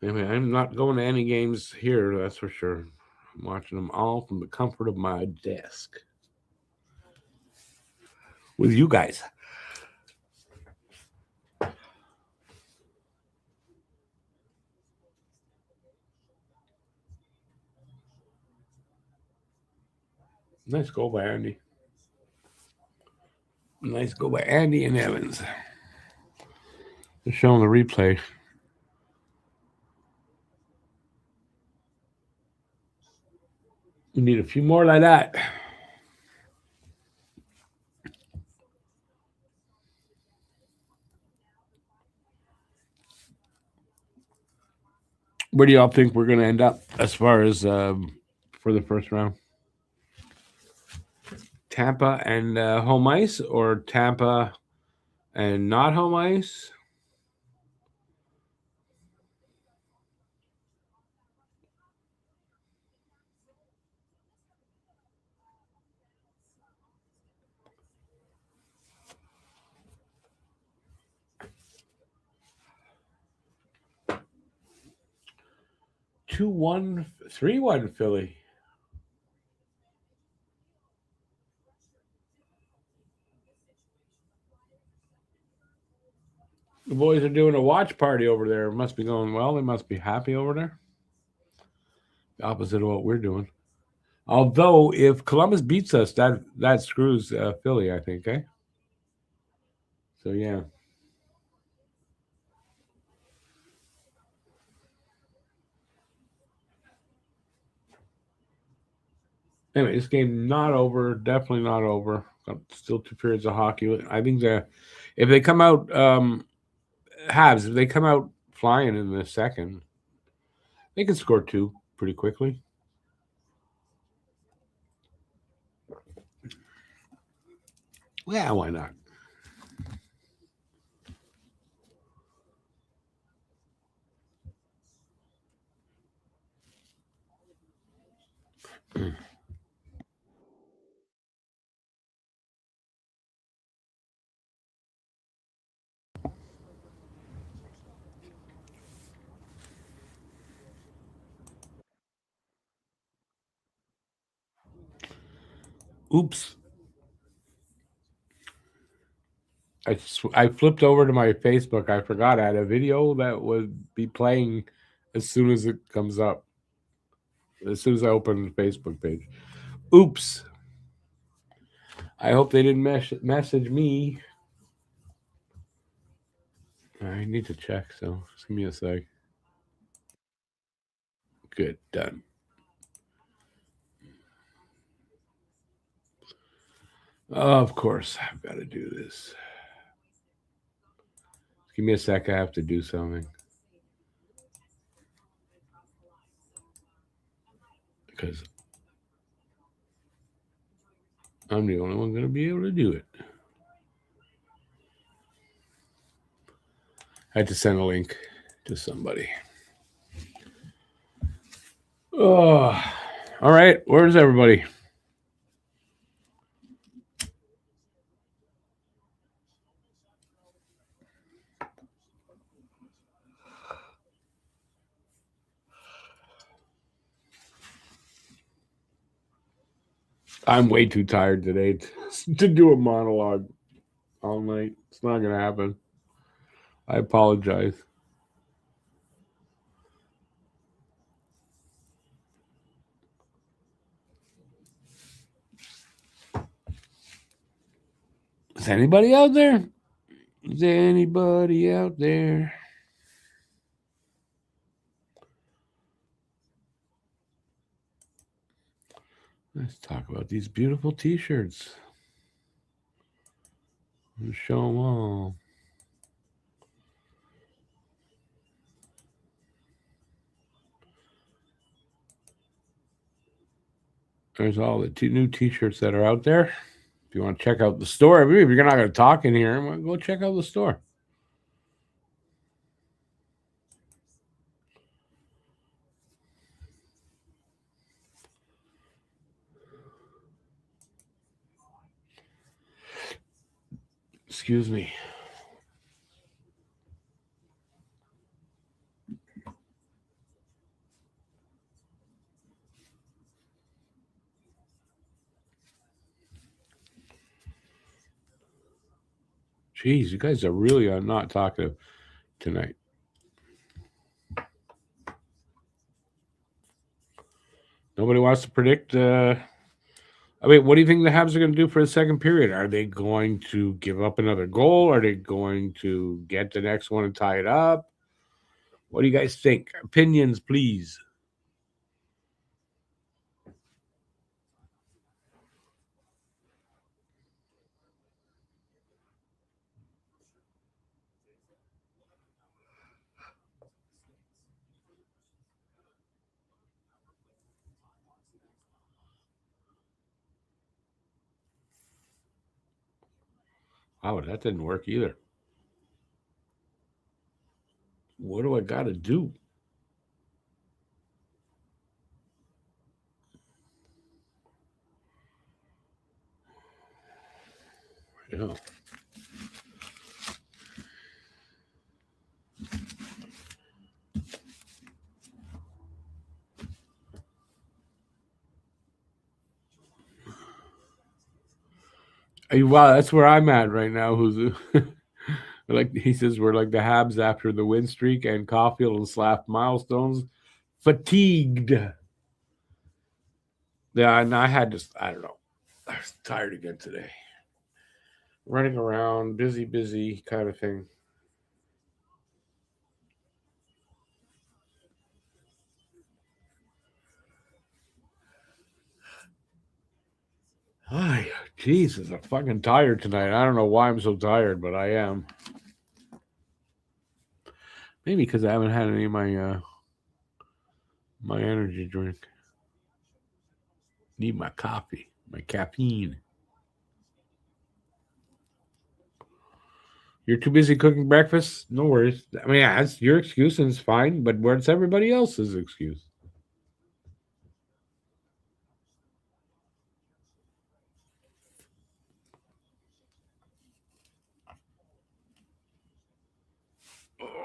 Anyway, I'm not going to any games here, that's for sure. I'm watching them all from the comfort of my desk with you guys. Nice goal by Andy. Nice goal by Andy and Evans. They're showing the replay. We need a few more like that. Where do y'all think we're going to end up as far as for the first round? Tampa and home ice, or Tampa and not home ice? Two 1 3-1 Philly. The boys are doing a watch party over there. It must be going well. They must be happy over there. The opposite of what we're doing. Although, if Columbus beats us, that screws Philly, I think. So yeah. Anyway, this game not over. Definitely not over. Got still 2 periods of hockey. I think if they come out Habs, if they come out flying in the second, they can score 2 pretty quickly. Yeah, why not? Oops. I flipped over to my Facebook. I forgot I had a video that would be playing as soon as it comes up. As soon as I open the Facebook page. Oops. I hope they didn't message me. I need to check, so just give me a sec. Good, done. Of course, I've got to do this. Give me a sec. I have to do something. Because I'm the only one going to be able to do it. I had to send a link to somebody. Oh, all right. Where's everybody? I'm way too tired today to do a monologue all night. It's not going to happen. I apologize. Is anybody out there? Is anybody out there? Let's talk about these beautiful t-shirts. Let's show them all. There's all the new t-shirts that are out there. If you want to check out the store, if you're not going to talk in here, go check out the store. Excuse me. Jeez, you guys are really not talkative tonight. Nobody wants to predict. What do you think the Habs are going to do for the second period? Are they going to give up another goal? Are they going to get the next one and tie it up? What do you guys think? Opinions, please. Wow, that didn't work either. What do I got to do? Yeah. Wow, that's where I'm at right now. Who's like he says we're like the Habs after the win streak and Caulfield and Slap milestones. Fatigued. Yeah, and I don't know. I was tired again today. Running around, busy kind of thing. Hi, Jesus, I'm fucking tired tonight. I don't know why I'm so tired, but I am. Maybe because I haven't had any of my my energy drink. Need my coffee, my caffeine. You're too busy cooking breakfast? No worries. I mean, yeah, that's your excuse and it's fine, but where's everybody else's excuse?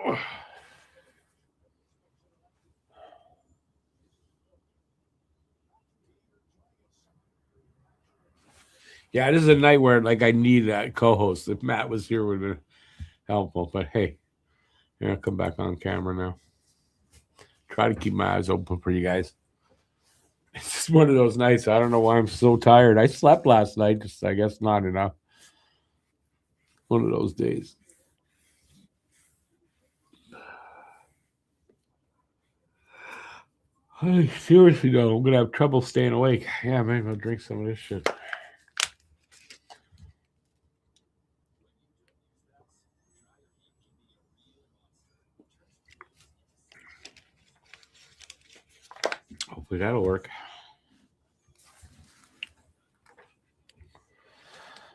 Ugh. Yeah, this is a night where like I need a co-host. If Matt was here, would have been helpful. But hey, I'll come back on camera now. Try to keep my eyes open for you guys. It's just one of those nights. I don't know why I'm so tired. I slept last night, just I guess not enough. One of those days. I seriously though, I'm gonna have trouble staying awake. Yeah, maybe I'll drink some of this shit. Hopefully that'll work.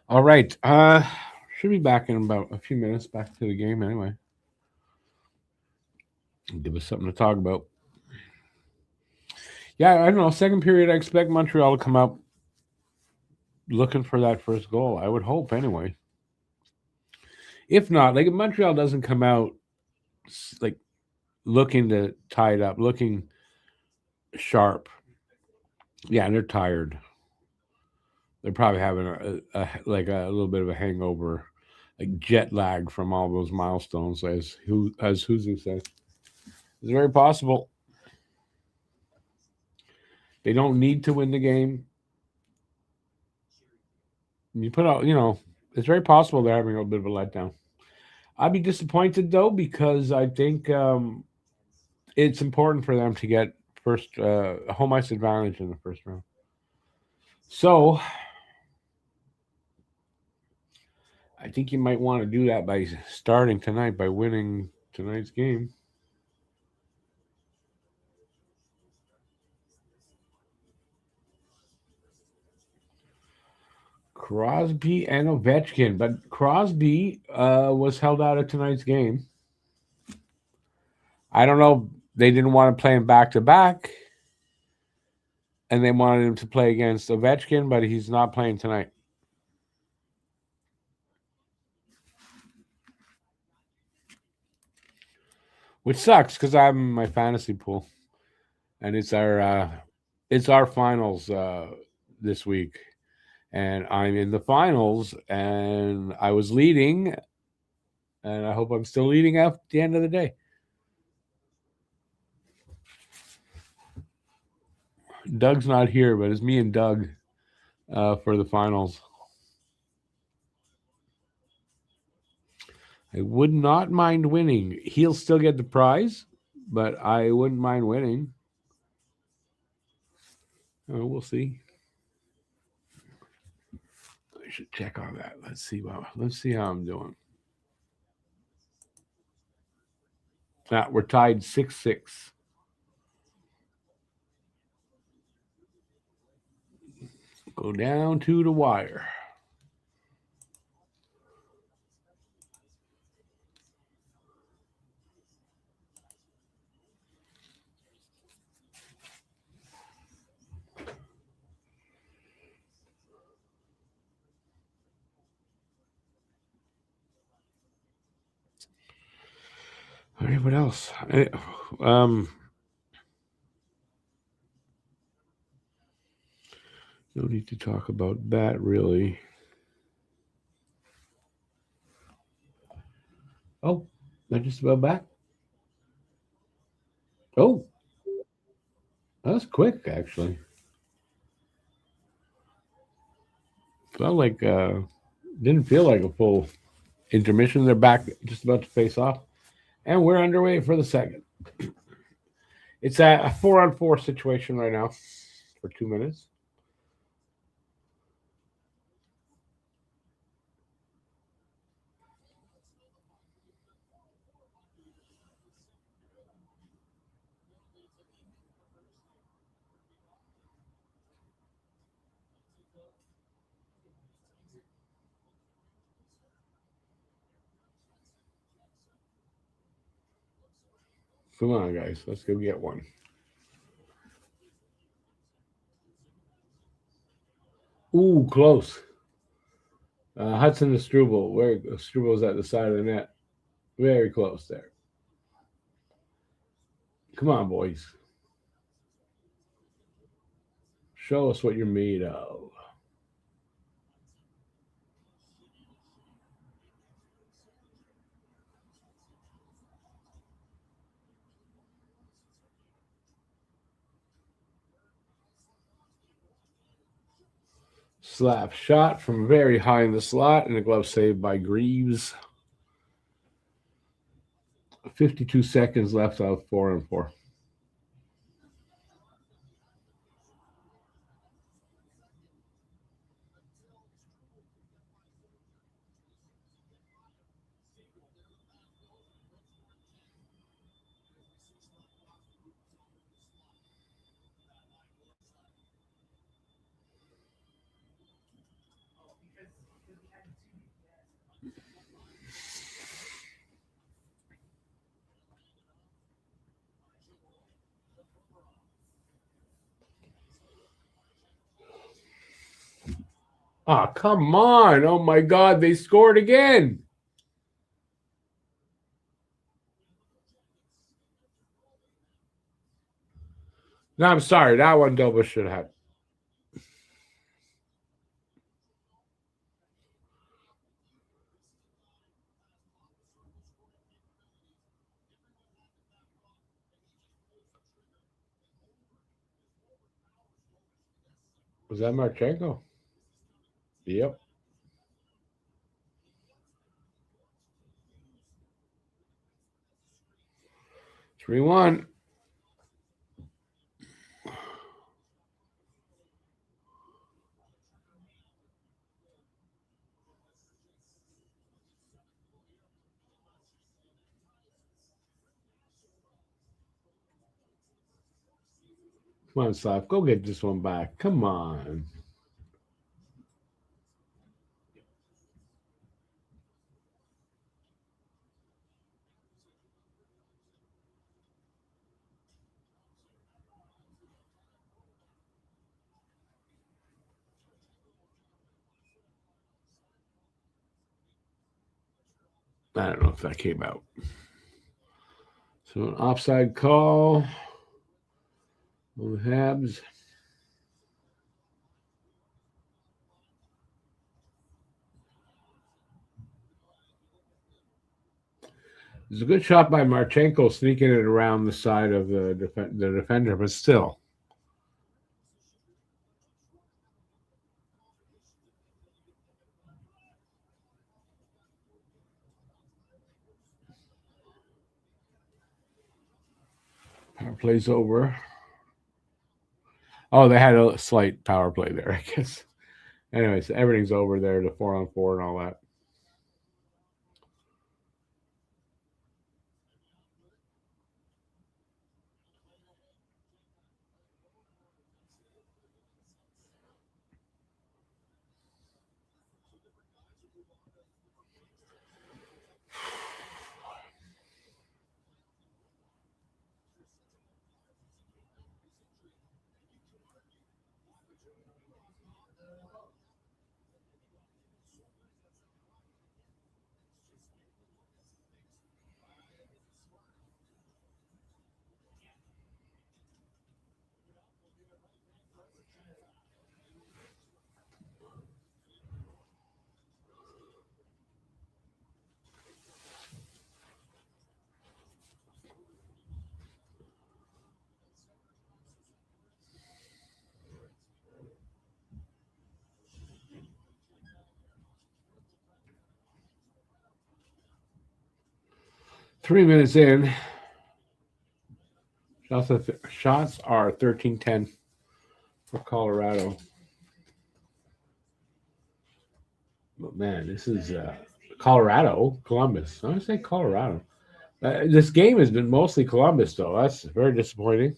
All right. Should be back in about a few minutes. Back to the game anyway. Give us something to talk about. Yeah, I don't know. Second period, I expect Montreal to come out looking for that first goal. I would hope anyway. If not, like if Montreal doesn't come out like looking to tie it up, looking sharp, yeah, and they're tired. They're probably having a little bit of a hangover, like jet lag from all those milestones, as Huzu says. It's very possible. They don't need to win the game. You put out, it's very possible they're having a bit of a letdown. I'd be disappointed though because I think it's important for them to get first home ice advantage in the first round. So I think you might want to do that by starting tonight, by winning tonight's game. Crosby and Ovechkin, but Crosby was held out of tonight's game. I don't know. They didn't want to play him back to back, and they wanted him to play against Ovechkin, but he's not playing tonight. Which sucks because I'm in my fantasy pool, and it's our finals this week, and I'm in the finals, and I was leading, and I hope I'm still leading at the end of the day. Doug's not here, but it's me and Doug for the finals. I would not mind winning. He'll still get the prize, but I wouldn't mind winning. We'll see. I should check on that. Let's see how I'm doing. We're tied 6-6. Go down to the wire. All right, what else? No need to talk about that really. Oh, not just about back. Oh, that was quick actually. Felt like didn't feel like a full intermission. They're back, just about to face off, and we're underway for the second. It's a 4-on-4 situation right now for 2 minutes. Come on, guys, let's go get one. Ooh, close. Hudson to Struble. Where Struble's at the side of the net. Very close there. Come on, boys. Show us what you're made of. Slap shot from very high in the slot, and a glove saved by Greaves. 52 seconds left out, 4-on-4. Oh, come on. Oh, my God. They scored again. No, I'm sorry. That one double should have. Was that Marchenko? Yep. 3-1. Come on, Slav. Go get this one back. Come on. I don't know if that came out. So an offside call on the Habs. It's a good shot by Marchenko sneaking it around the side of the defender, but still. Power play's over. Oh, they had a slight power play there, I guess. Anyways, everything's over there, the 4-on-4 and all that. Three minutes in. Shots are 13-10 for Colorado. But man, this is Colorado, Columbus. I want to say Colorado. This game has been mostly Columbus, though. That's very disappointing.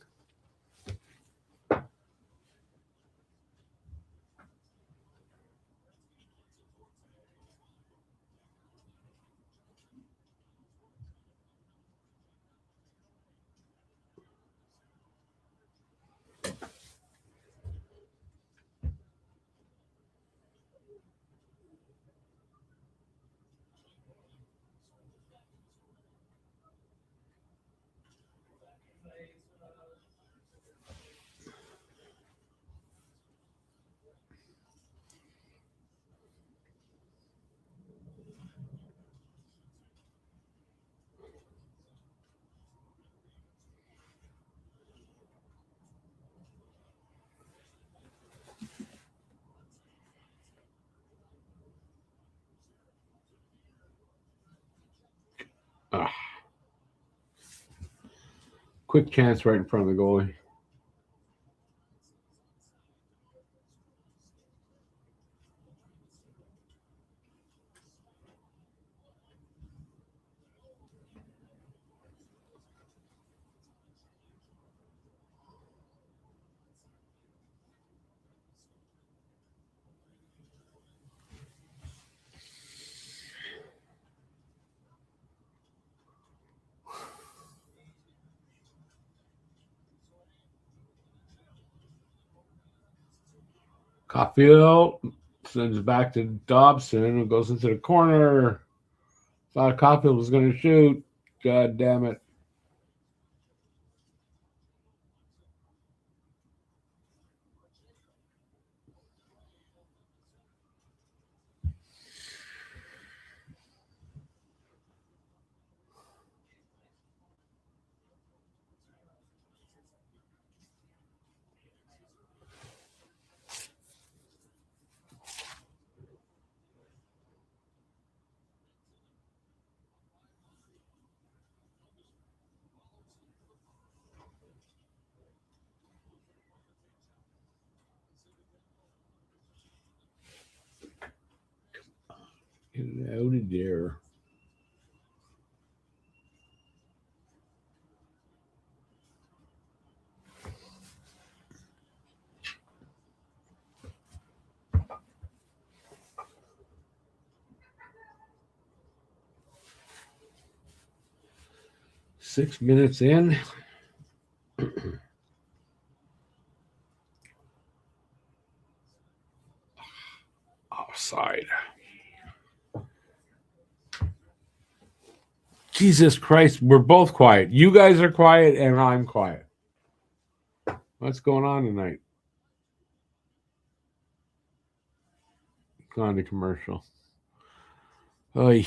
Ah, quick chance right in front of the goalie. Caulfield Sends it back to Dobson, who goes into the corner. Thought Caulfield was going to shoot. God damn it. Get it out of there. Six minutes in. Offside. Jesus Christ, we're both quiet. You guys are quiet and I'm quiet. What's going on tonight? Gone to commercial. Oy.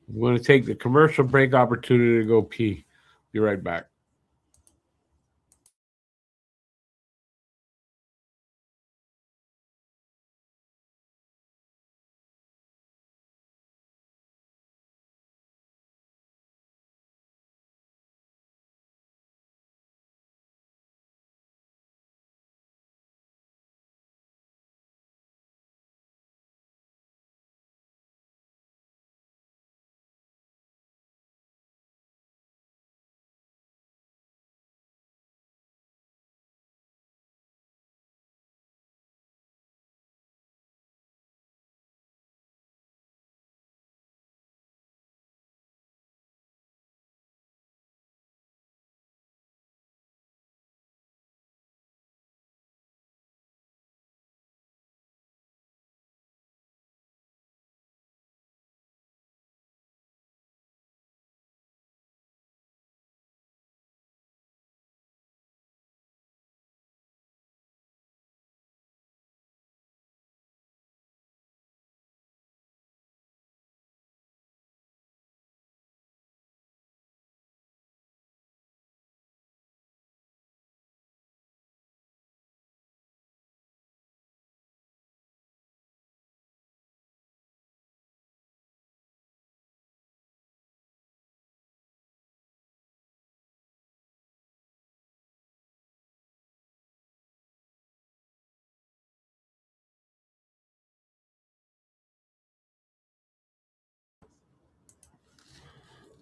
I'm going to take the commercial break opportunity to go pee. Be right back.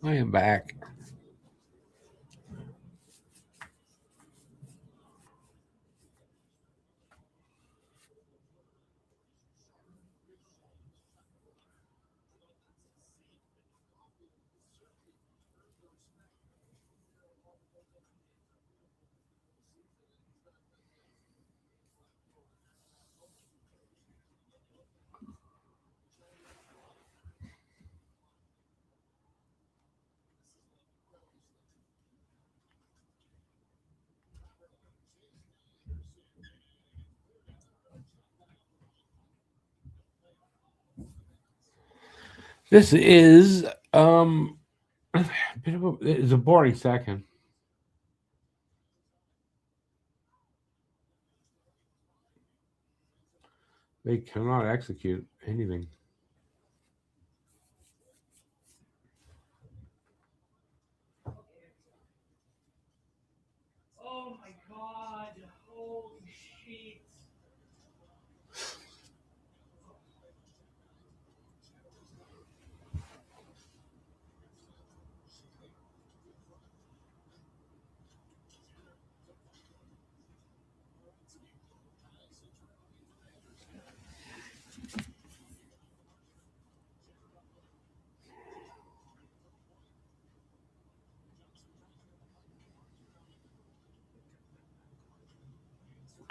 I am back. This is it's a boring second. They cannot execute anything. Oh my god, holy shit.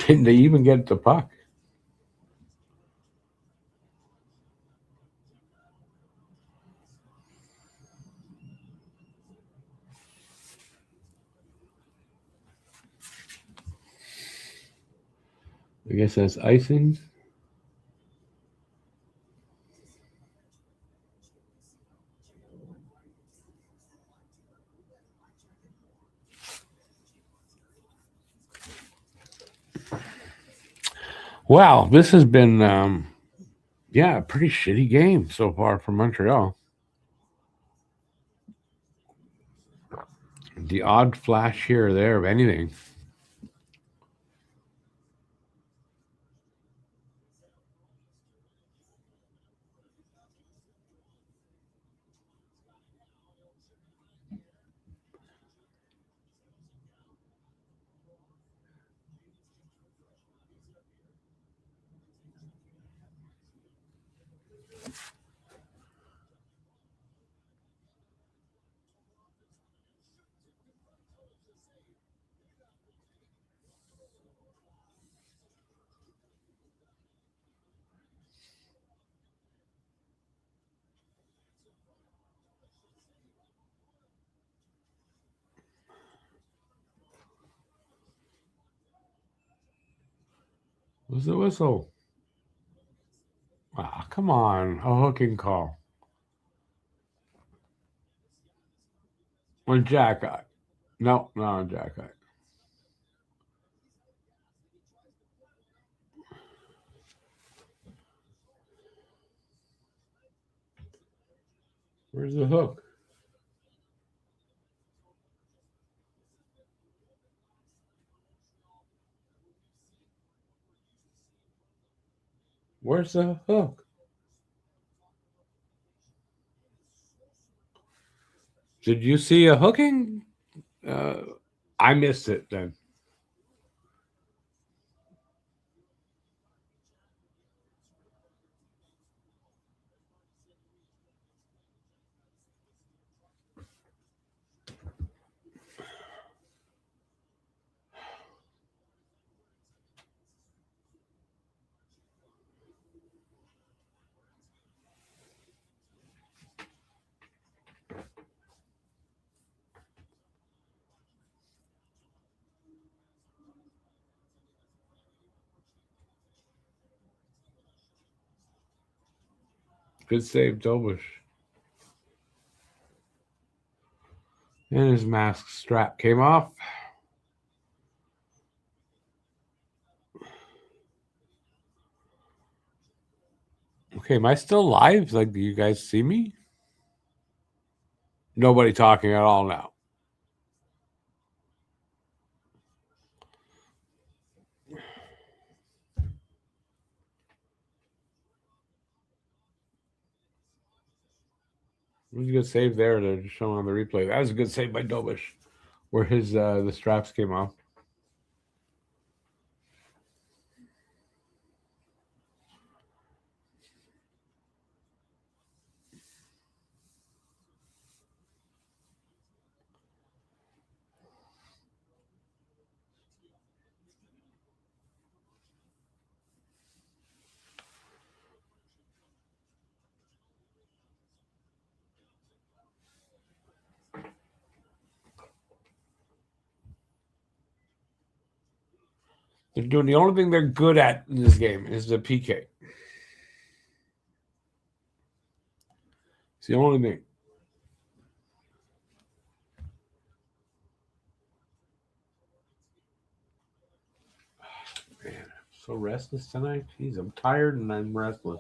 Did they even get the puck? I guess that's icing. Wow, this has been, a pretty shitty game so far for Montreal. The odd flash here or there of anything. What's the whistle? Ah, come on. A hooking call. Or jack eye. No, not a jack eye. Where's the hook? Where's the hook? Did you see a hooking? I missed it then. Good save, Dobush. And his mask strap came off. Okay, am I still live? Like, do you guys see me? Nobody talking at all now. It was a good save there. They're just showing on the replay. That was a good save by Dobush, where his the straps came off. They're doing the only thing they're good at in this game is the PK. It's the only thing. Man, I'm so restless tonight. Jeez, I'm tired and I'm restless.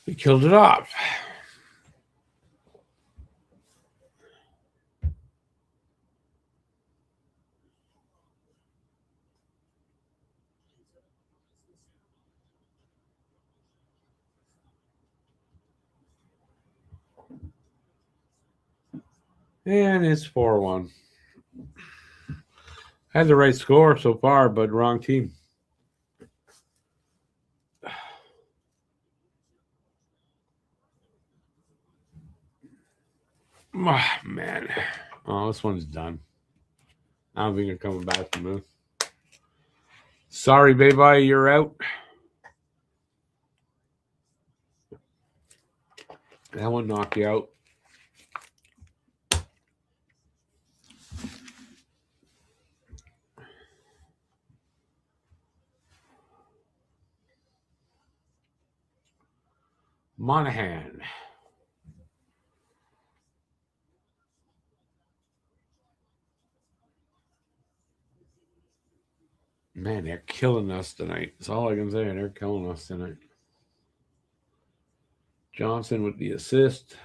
He killed it off. And it's 4-1. Had the right score so far, but wrong team. Oh, man. Oh, this one's done. I don't think you're coming back from this. Sorry, baby, you're out. That one knocked you out. Monahan. Man, they're killing us tonight. That's all I can say. They're killing us tonight. Johnson with the assist.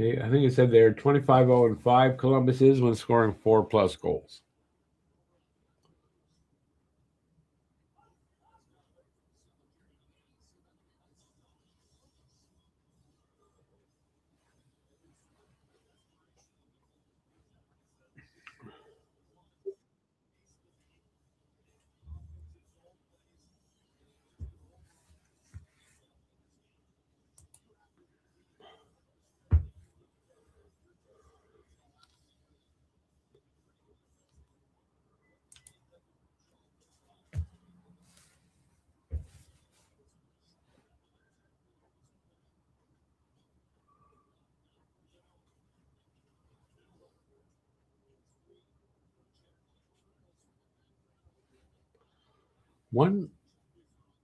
I think it said they're 25-0-5. Columbus is when scoring 4+ goals.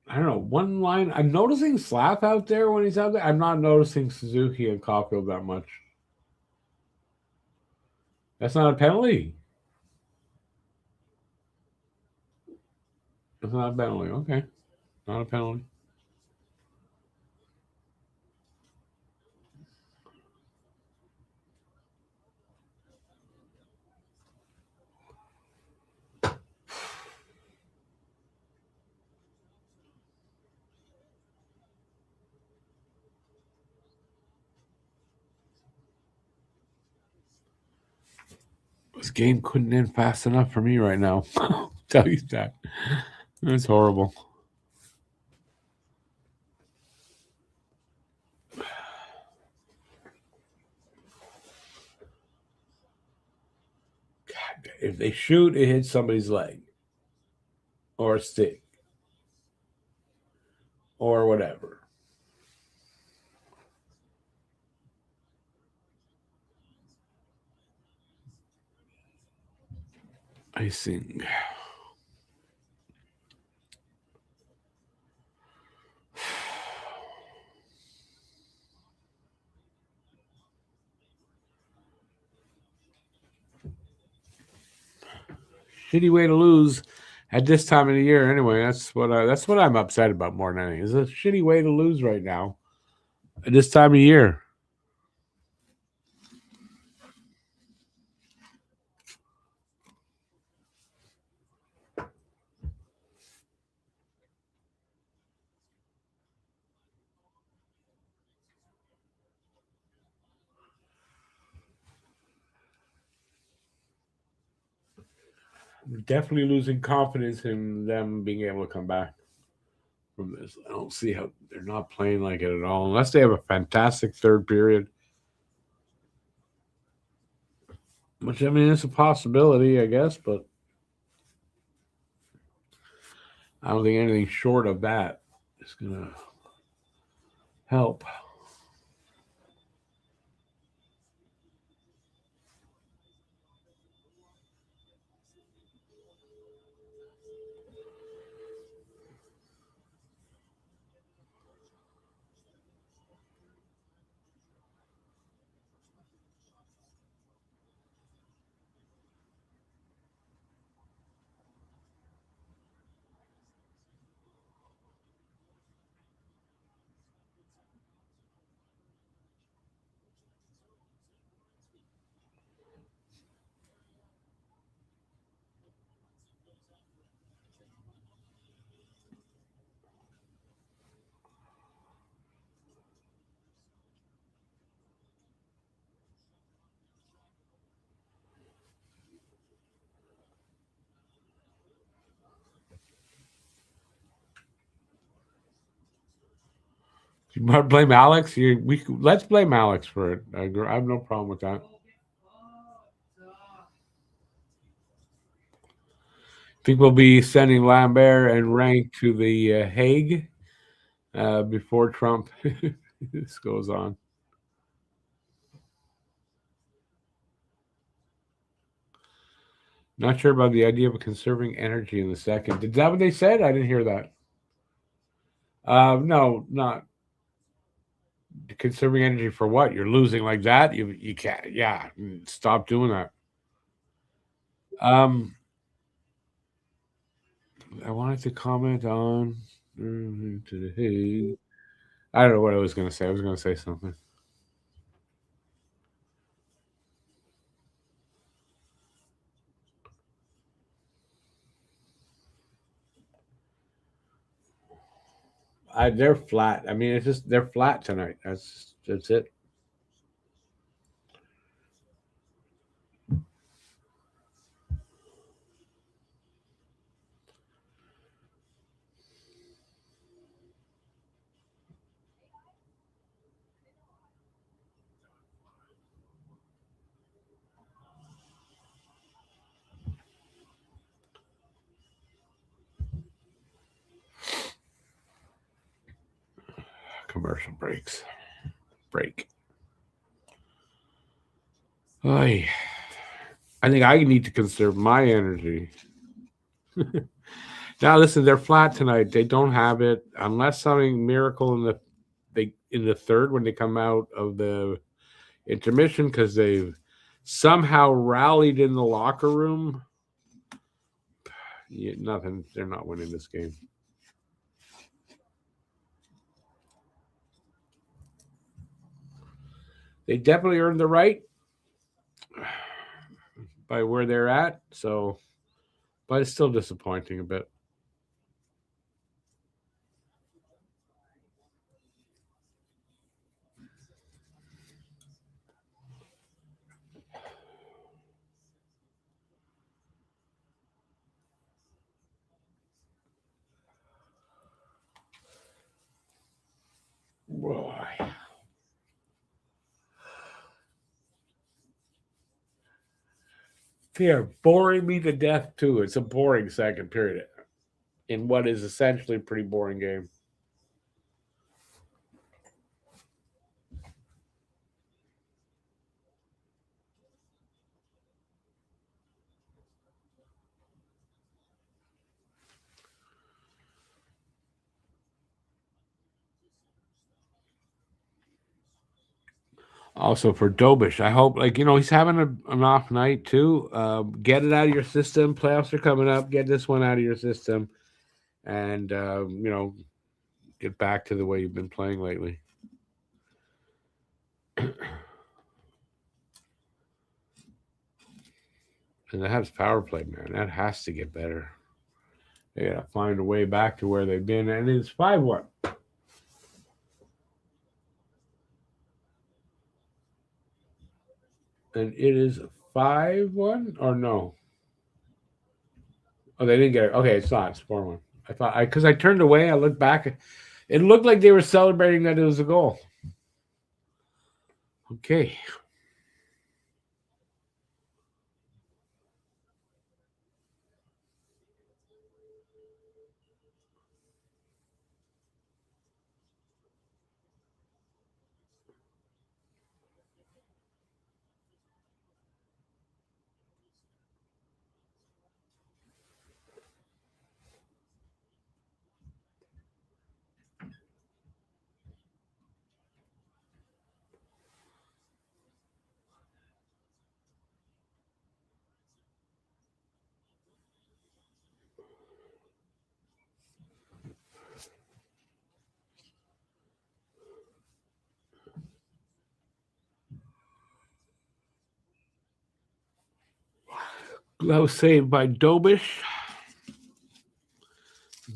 I don't know, one line. I'm noticing Slap out there when he's out there. I'm not noticing Suzuki and Caulfield that much. That's not a penalty. That's not a penalty. Okay. Not a penalty. This game couldn't end fast enough for me right now. I'll tell you that. It's horrible. God, if they shoot, it hits somebody's leg or a stick or whatever. Icing. Shitty way to lose at this time of the year. Anyway, that's what I'm upset about more than anything. It's a shitty way to lose right now at this time of year. Definitely losing confidence in them being able to come back from this. I don't see how they're not playing like it at all, unless they have a fantastic third period. Which, I mean, it's a possibility, I guess, but I don't think anything short of that is going to help. You want to blame Alex? Let's blame Alex for it. I have no problem with that. I think we'll be sending Lambert and Rank to the Hague before Trump this goes on. Not sure about the idea of conserving energy in the second. Is that what they said? I didn't hear that. No, not conserving energy for what? You're losing like that? You can't. Yeah, stop doing that. I wanted to comment on today. I don't know what I was going to say. I was going to say something. They're flat. I mean, it's just they're flat tonight. That's it. Commercial breaks. Break. I think I need to conserve my energy. Now, listen, they're flat tonight. They don't have it unless something miracle in the third when they come out of the intermission because they've somehow rallied in the locker room. Nothing. They're not winning this game. They definitely earned the right by where they're at. So, but it's still disappointing a bit. Boy. They're boring me to death, too. It's a boring second period in what is essentially a pretty boring game. Also for Dobish, I hope, he's having an off night too. Get it out of your system. Playoffs are coming up. Get this one out of your system, and get back to the way you've been playing lately. And the Habs power play, man, that has to get better. They gotta find a way back to where they've been, and it's 5-1. And it is 5-1 or no? Oh, they didn't get it. Okay, it's not. It's 4-1. I thought because I turned away. I looked back. It looked like they were celebrating that it was a goal. Okay. Glove saved by Dobish.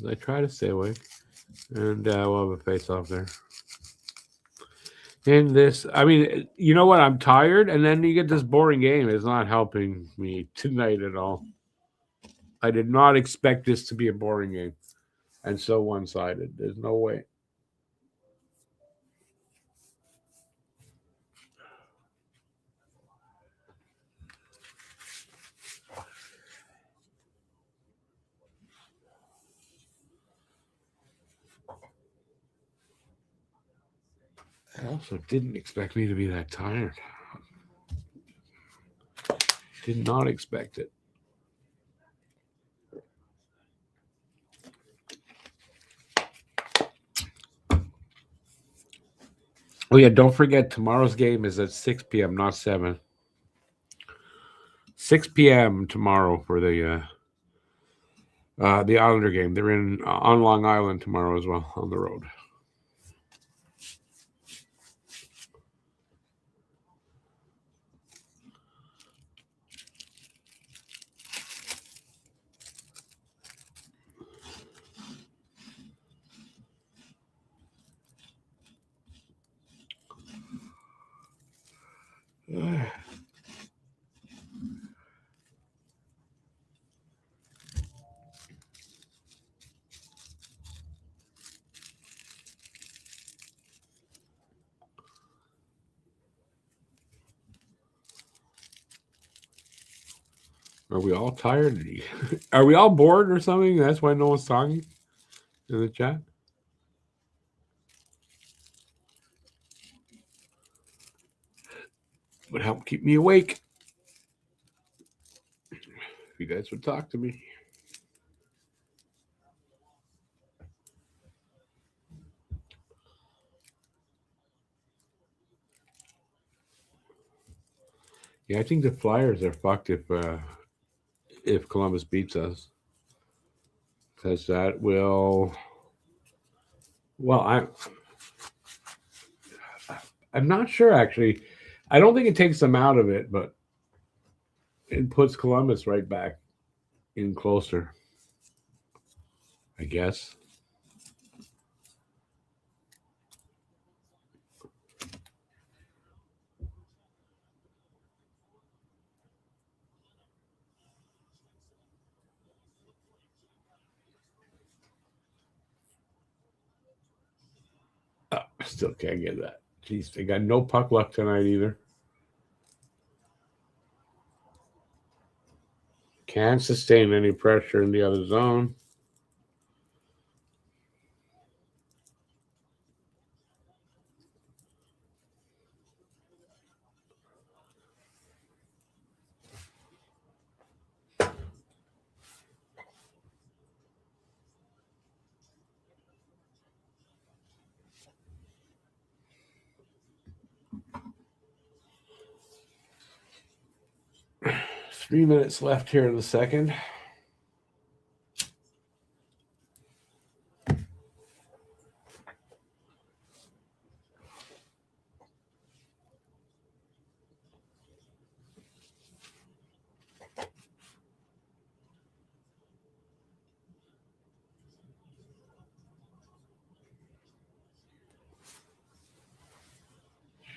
I try to stay away. And we'll have a face off there. In this, I mean, you know what? I'm tired, and then you get this boring game. It's not helping me tonight at all. I did not expect this to be a boring game and so one-sided. There's no way. I also didn't expect me to be that tired. Did not expect it. Oh yeah, don't forget tomorrow's game is at 6 p.m., not 7. 6 p.m. tomorrow for the Islander game. They're in on Long Island tomorrow as well on the road. Are we all tired? Are we all bored or something? That's why no one's talking in the chat. Would help keep me awake if you guys would talk to me. Yeah, I think the Flyers are fucked if Columbus beats us, because that will. Well, I'm not sure actually. I don't think it takes them out of it, but it puts Columbus right back in closer, I guess. Still can't get that. Jeez, they got no puck luck tonight either. Can't sustain any pressure in the other zone. Three minutes left here in the second.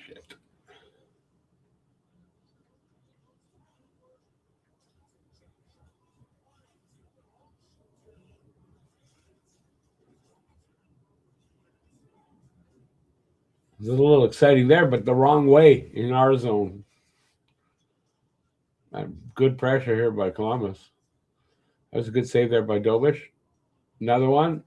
Shit. It's a little exciting there, but the wrong way in our zone. Good pressure here by Columbus. That was a good save there by Dobish. Another one.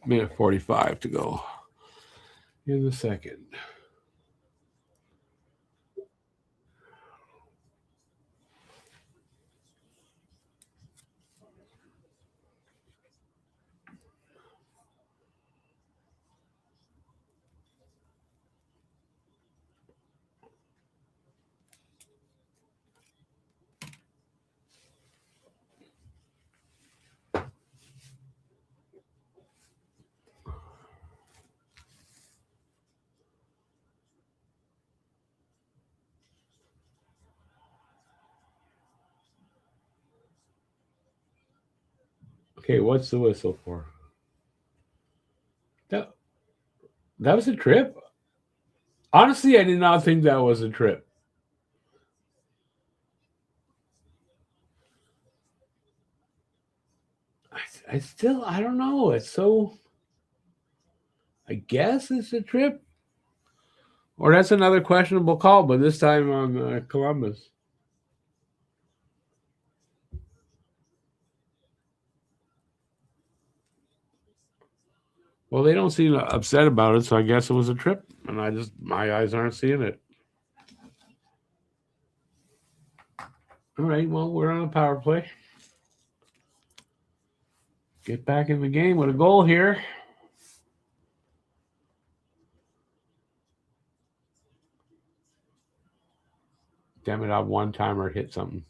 Minute 45 to go in the second. Okay, what's the whistle for? That was a trip? Honestly, I did not think that was a trip. I don't know. It's so. I guess it's a trip, or that's another questionable call, but this time on Columbus. Well, they don't seem upset about it, so I guess it was a trip, and my eyes aren't seeing it. All right, well, we're on a power play. Get back in the game with a goal here. Damn it, I one timer hit something.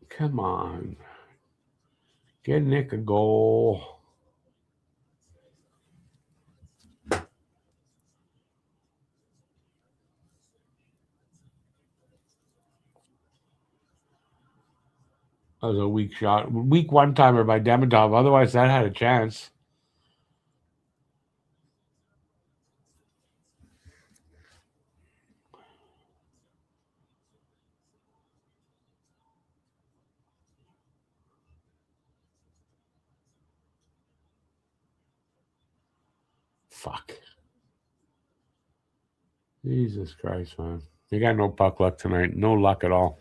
Come on. Get Nick a goal. That was a weak shot. Weak one timer by Demidov. Otherwise, that had a chance. Fuck. Jesus Christ, man. You got no puck luck tonight. No luck at all.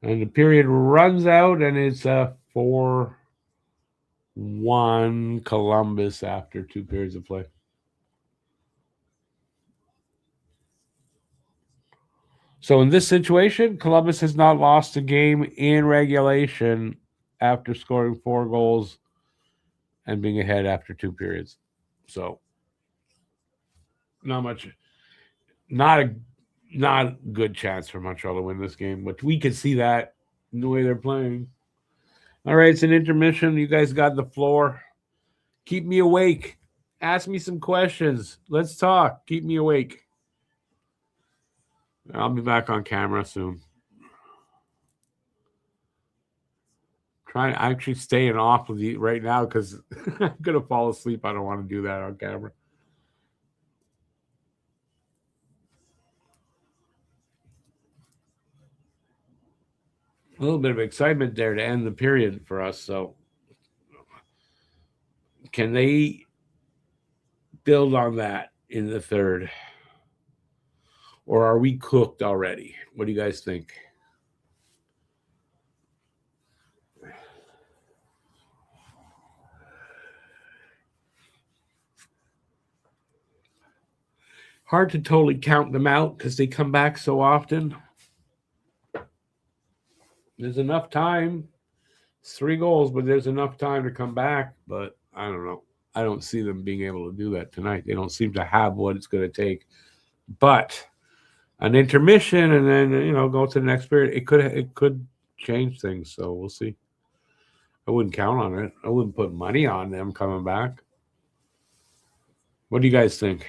And the period runs out, and it's a 4-1 Columbus after 2 periods of play. So in this situation, Columbus has not lost a game in regulation after scoring 4 goals and being ahead after 2 periods. So not much, not a good chance for Montreal to win this game, but we could see that in the way they're playing. All right, it's an intermission. You guys got the floor. Keep me awake. Ask me some questions. Let's talk. Keep me awake. I'll be back on camera soon. Trying actually staying off with you right now because I'm gonna fall asleep. I don't want to do that on camera. A little bit of excitement there to end the period for us. So, can they build on that in the third, or are we cooked already? What do you guys think? Hard to totally count them out because they come back so often. There's enough time. It's 3 goals, but there's enough time to come back. But I don't know. I don't see them being able to do that tonight. They don't seem to have what it's going to take. But an intermission and then go to the next period. It could change things. So we'll see. I wouldn't count on it. I wouldn't put money on them coming back. What do you guys think?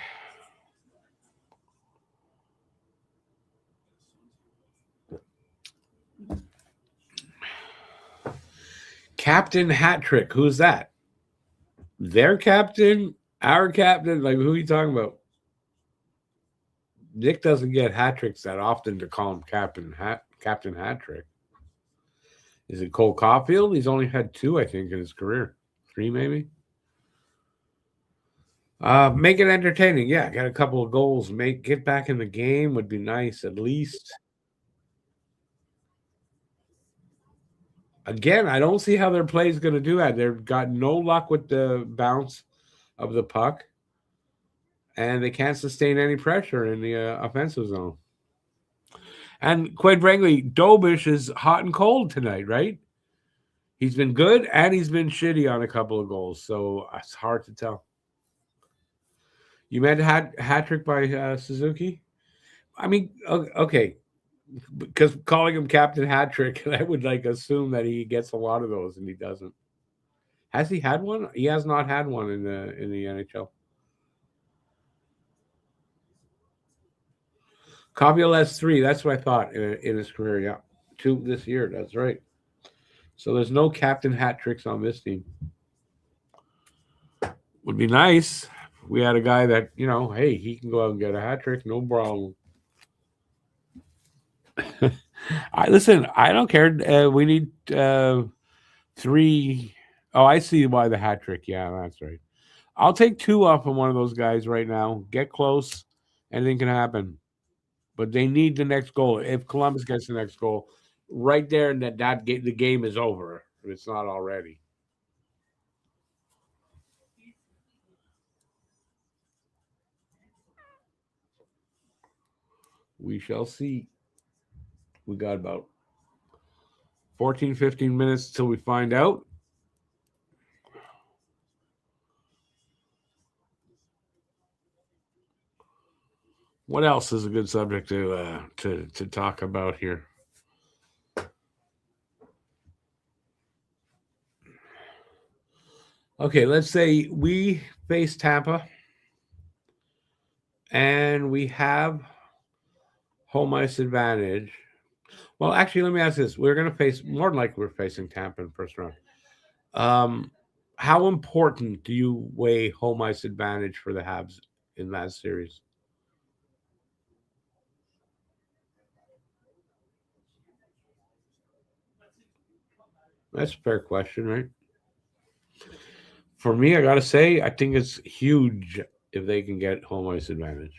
Captain hat trick. Who's that? Their captain? Our captain? Like, who are you talking about? Nick doesn't get hat tricks that often to call him Captain Hat Trick. Is it Cole Caulfield? He's only had 2, I think, in his career. 3, maybe. Make it entertaining. Yeah, got a couple of goals. Get back in the game would be nice, at least. Again, I don't see how their play is going to do that. They've got no luck with the bounce of the puck, and they can't sustain any pressure in the offensive zone. And quite frankly, Dobish is hot and cold tonight, right? He's been good and he's been shitty on a couple of goals, so it's hard to tell. You meant hat trick by Suzuki? I mean, okay, because calling him Captain Hat Trick, I would assume that he gets a lot of those, and he doesn't. Has he had one? He has not had one in the NHL. Cavill has 3. That's what I thought in his career. Yeah, 2 this year. That's right. So there's no captain hat tricks on this team. Would be nice if we had a guy that, hey, he can go out and get a hat trick, no problem. Listen, I don't care. We need 3. Oh, I see why the hat trick. Yeah, that's right. I'll take 2 off of one of those guys right now. Get close. Anything can happen. But they need the next goal. If Columbus gets the next goal, right there, the game is over. If it's not already. We shall see. We got about 14, 15 minutes till we find out. What else is a good subject to talk about here? Okay, let's say we face Tampa and we have home ice advantage. Well, actually, let me ask this. We're going to face, more than likely, we're facing Tampa in the first round. How important do you weigh home ice advantage for the Habs in that series? That's a fair question, right? For me, I got to say, I think it's huge if they can get home ice advantage.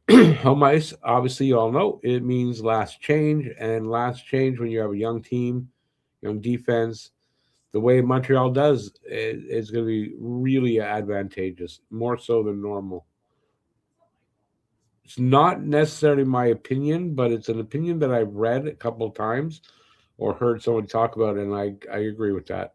Home ice, obviously, you all know it means last change, and last change when you have a young team, young defense. The way Montreal does is going to be really advantageous, more so than normal. It's not necessarily my opinion, but it's an opinion that I've read a couple of times or heard someone talk about, and I agree with that.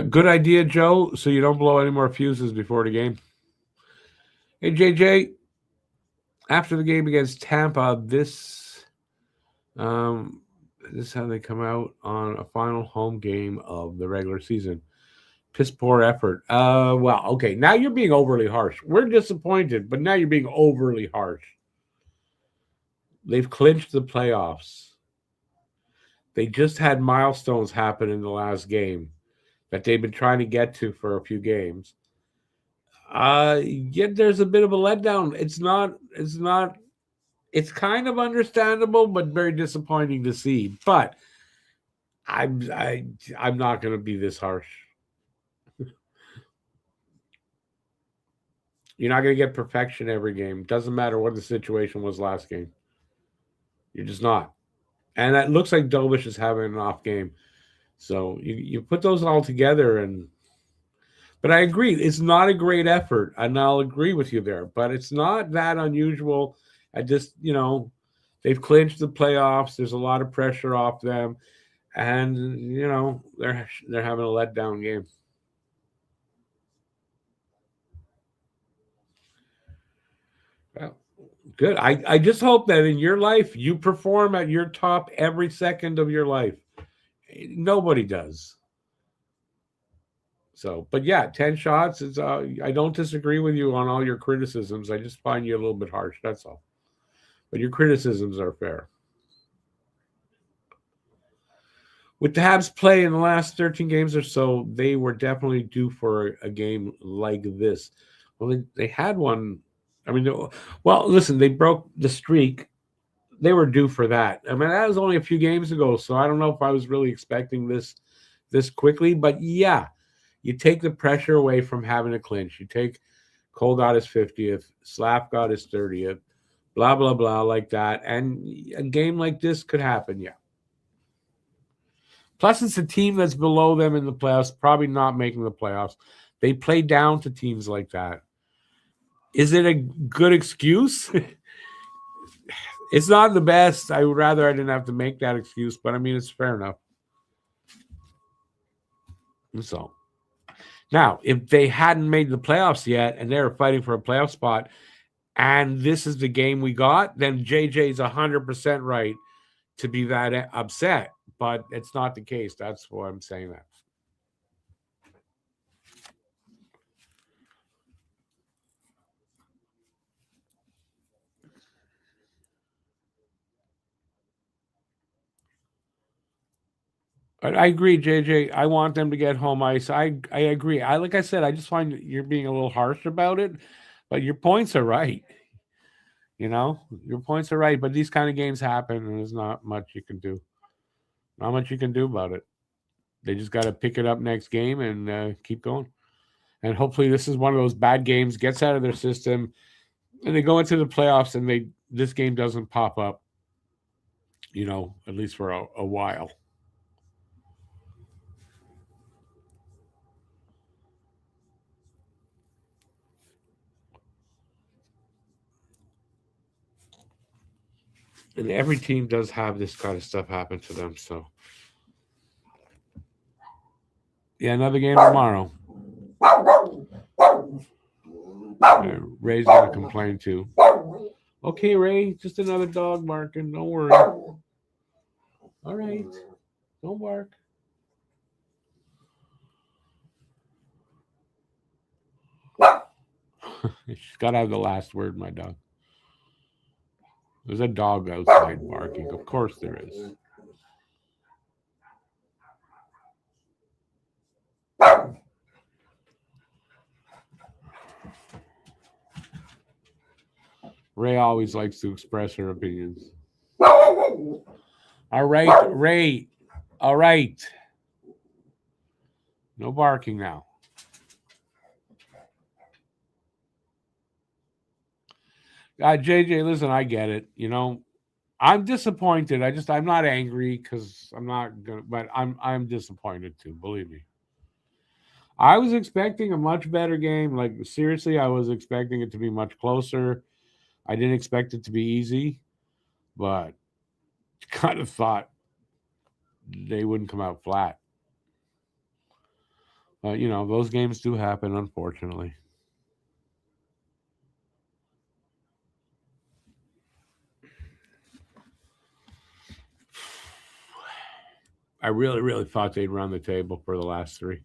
Good idea, Joe, so you don't blow any more fuses before the game. Hey, JJ, after the game against Tampa, this is how they come out on a final home game of the regular season. Piss poor effort. Well, okay, now you're being overly harsh. We're disappointed, but now you're being overly harsh. They've clinched the playoffs. They just had milestones happen in the last game that they've been trying to get to for a few games. Yet there's a bit of a letdown. It's kind of understandable, but very disappointing to see. But I'm not going to be this harsh. You're not going to get perfection every game. Doesn't matter what the situation was last game. You're just not. And it looks like Dovish is having an off game. So you put those all together, but I agree, it's not a great effort, and I'll agree with you there. But it's not that unusual. I just, they've clinched the playoffs. There's a lot of pressure off them, and they're having a letdown game. Well, good. I just hope that in your life you perform at your top every second of your life. Nobody does. So, but yeah, 10 shots is. I don't disagree with you on all your criticisms. I just find you a little bit harsh. That's all. But your criticisms are fair. With the Habs play in the last 13 games or so, they were definitely due for a game like this. Well, they had one. I mean, well, listen, they broke the streak. They were due for that. I mean, that was only a few games ago, so I don't know if I was really expecting this quickly. But yeah, you take the pressure away from having a clinch. You take Cole got his 50th, Slap got his 30th, blah, blah, blah, like that. And a game like this could happen, yeah. Plus, it's a team that's below them in the playoffs, probably not making the playoffs. They play down to teams like that. Is it a good excuse? It's not the best. I would rather I didn't have to make that excuse, but I mean, it's fair enough. So, now, if they hadn't made the playoffs yet and they were fighting for a playoff spot, and this is the game we got, then JJ's 100% right. to be that upset, but it's not the case. That's why I'm saying that. I agree, JJ. I want them to get home ice. I agree. Like I said, I just find you're being a little harsh about it, but your points are right. Your points are right. But these kind of games happen, and there's not much you can do. Not much you can do about it. They just got to pick it up next game and keep going. And hopefully, this is one of those bad games, gets out of their system, and they go into the playoffs, and this game doesn't pop up. At least for a while. And every team does have this kind of stuff happen to them. So, yeah, another game tomorrow. Ray's gonna complain too. Okay, Ray, just another dog barking. Don't worry. All right, don't bark. She's got to have the last word, my dog. There's a dog outside barking. Of course there is. Ray always likes to express her opinions. All right, Ray. All right. No barking now. JJ, listen, I get it. I'm disappointed. I'm not angry because I'm not gonna, but I'm disappointed too. Believe me. I was expecting a much better game. Like seriously, I was expecting it to be much closer. I didn't expect it to be easy, but kind of thought they wouldn't come out flat. But those games do happen, unfortunately. I really, really thought they'd run the table for the last three.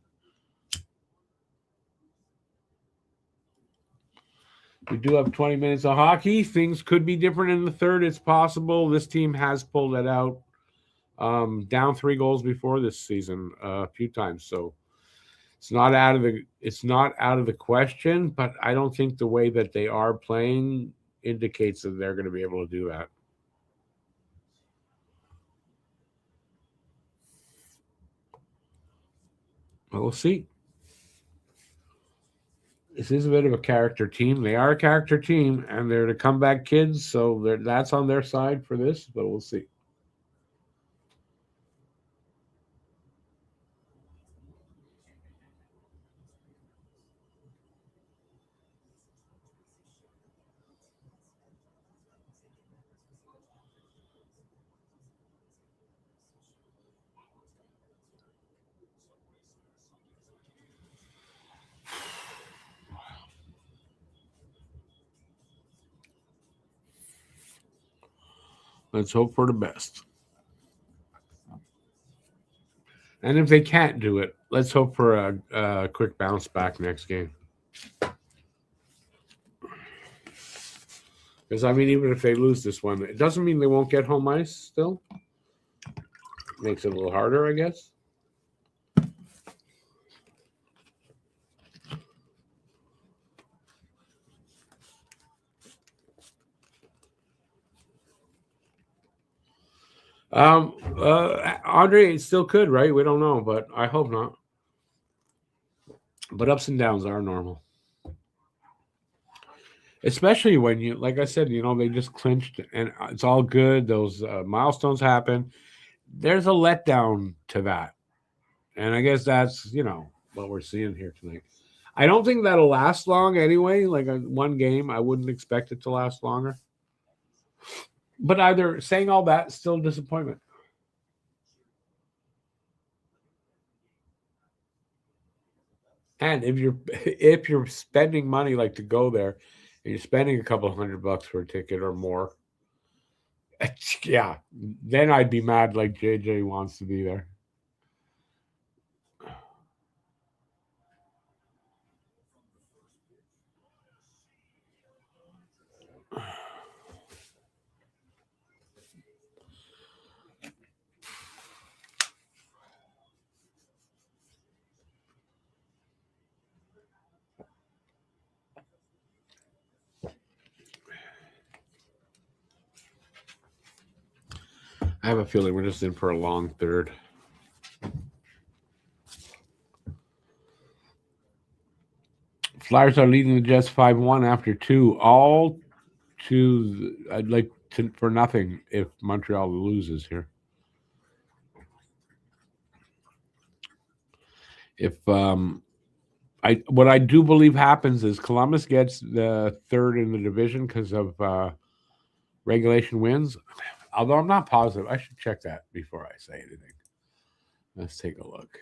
We do have 20 minutes of hockey. Things could be different in the third. It's possible. This team has pulled it out. Down 3 goals before this season a few times. So it's not out of the question, but I don't think the way that they are playing indicates that they're going to be able to do that. But we'll see. This is a bit of a character team. They are a character team, and they're the comeback kids, so that's on their side for this, but we'll see. Let's hope for the best. And if they can't do it, let's hope for a quick bounce back next game. Because, even if they lose this one, it doesn't mean they won't get home ice still. Makes it a little harder, I guess. Andre still could, right? We don't know, but I hope not. But ups and downs are normal. Especially when like I said, they just clinched and it's all good. Those milestones happen. There's a letdown to that. And I guess that's, what we're seeing here tonight. I don't think that'll last long anyway. Like one game, I wouldn't expect it to last longer. But either saying all that, still disappointment. And if you're spending money like to go there, and you're spending a couple $100 for a ticket or more, Yeah, then I'd be mad like JJ wants to be there. I have a feeling we're just in for a long third. Flyers are leading the Jets 5-1 after 2, all to I'd like to, for nothing if Montreal loses here. If what I do believe happens is Columbus gets the third in the division because of regulation wins. Although I'm not positive, I should check that before I say anything. Let's take a look.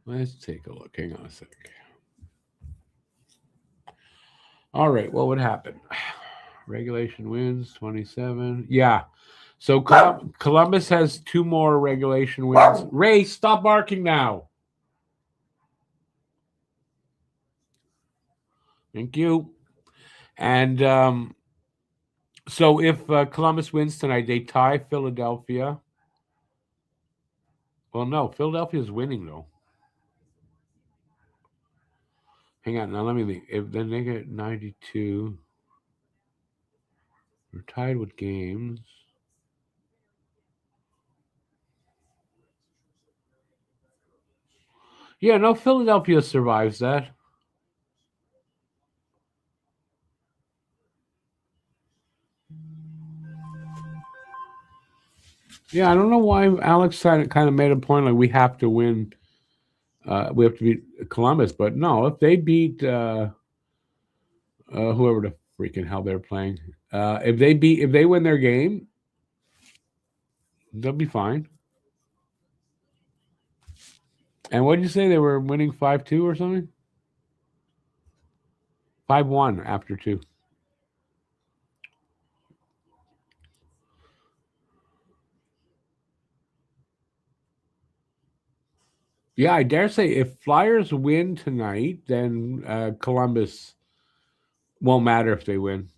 Let's take a look. Hang on a sec. All right, what would happen? Regulation wins 27. Yeah. So Columbus has 2 more regulation wins. Ray, stop barking now. Thank you. And so if Columbus wins tonight, they tie Philadelphia. Well, no, Philadelphia's winning though. Hang on, now let me think. If then they get 92, we're tied with games. Yeah, no, Philadelphia survives that. Yeah, I don't know why Alex kind of made a point like we have to win. We have to beat Columbus, but no, if they beat whoever the freaking hell they're playing, if they win their game, they'll be fine. And what did you say they were winning 5-2 or something? 5-1 after 2. Yeah, I dare say if Flyers win tonight, then Columbus won't matter if they win.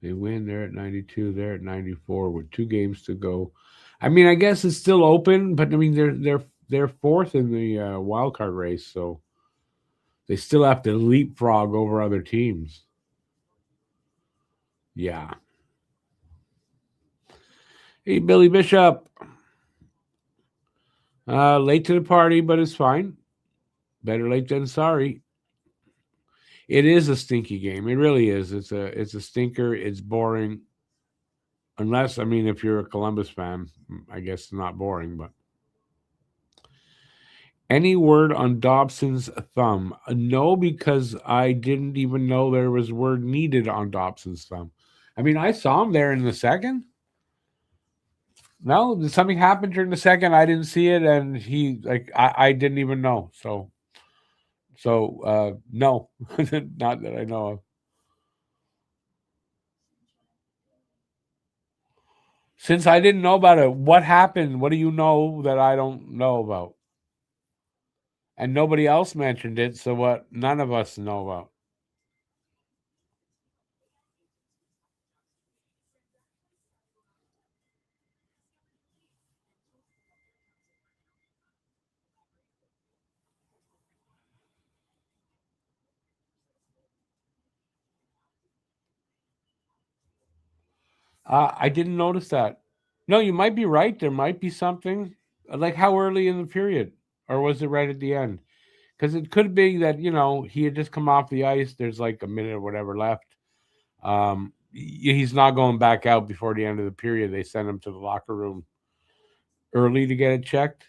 They win, they're at 92, they're at 94 with 2 games to go. I mean, I guess it's still open, but I mean they're fourth in the wild card race, so they still have to leapfrog over other teams. Yeah. Hey, Billy Bishop. Late to the party, but it's fine. Better late than sorry. It is a stinky game. It really is. It's a stinker. It's boring. Unless, I mean, if you're a Columbus fan, I guess it's not boring, but any word on Dobson's thumb? No, because I didn't even know there was word needed on Dobson's thumb. I mean, I saw him there in the second. No, did something happen during the second? I didn't see it, and I didn't even know. So no, not that I know of. Since I didn't know about it, what happened? What do you know that I don't know about? And nobody else mentioned it, so what? None of us know about. I didn't notice that. No, you might be right. There might be something. Like how early in the period, or was it right at the end? Because it could be that he had just come off the ice. There's like a minute or whatever left. He's not going back out before the end of the period. They send him to the locker room early to get it checked.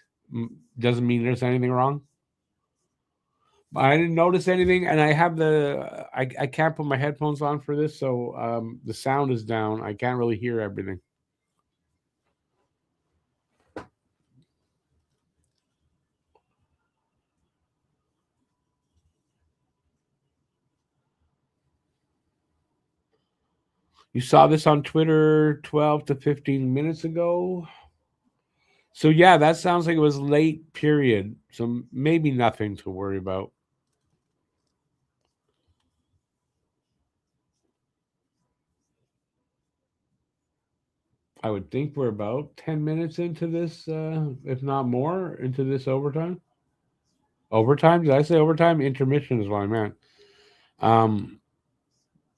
Doesn't mean there's anything wrong. I didn't notice anything, and I have I can't put my headphones on for this, so the sound is down. I can't really hear everything. You saw this on Twitter 12 to 15 minutes ago. So yeah, that sounds like it was late period. So maybe nothing to worry about. I would think we're about 10 minutes into this, if not more, into this overtime. Overtime? Did I say overtime? Intermission is what I meant.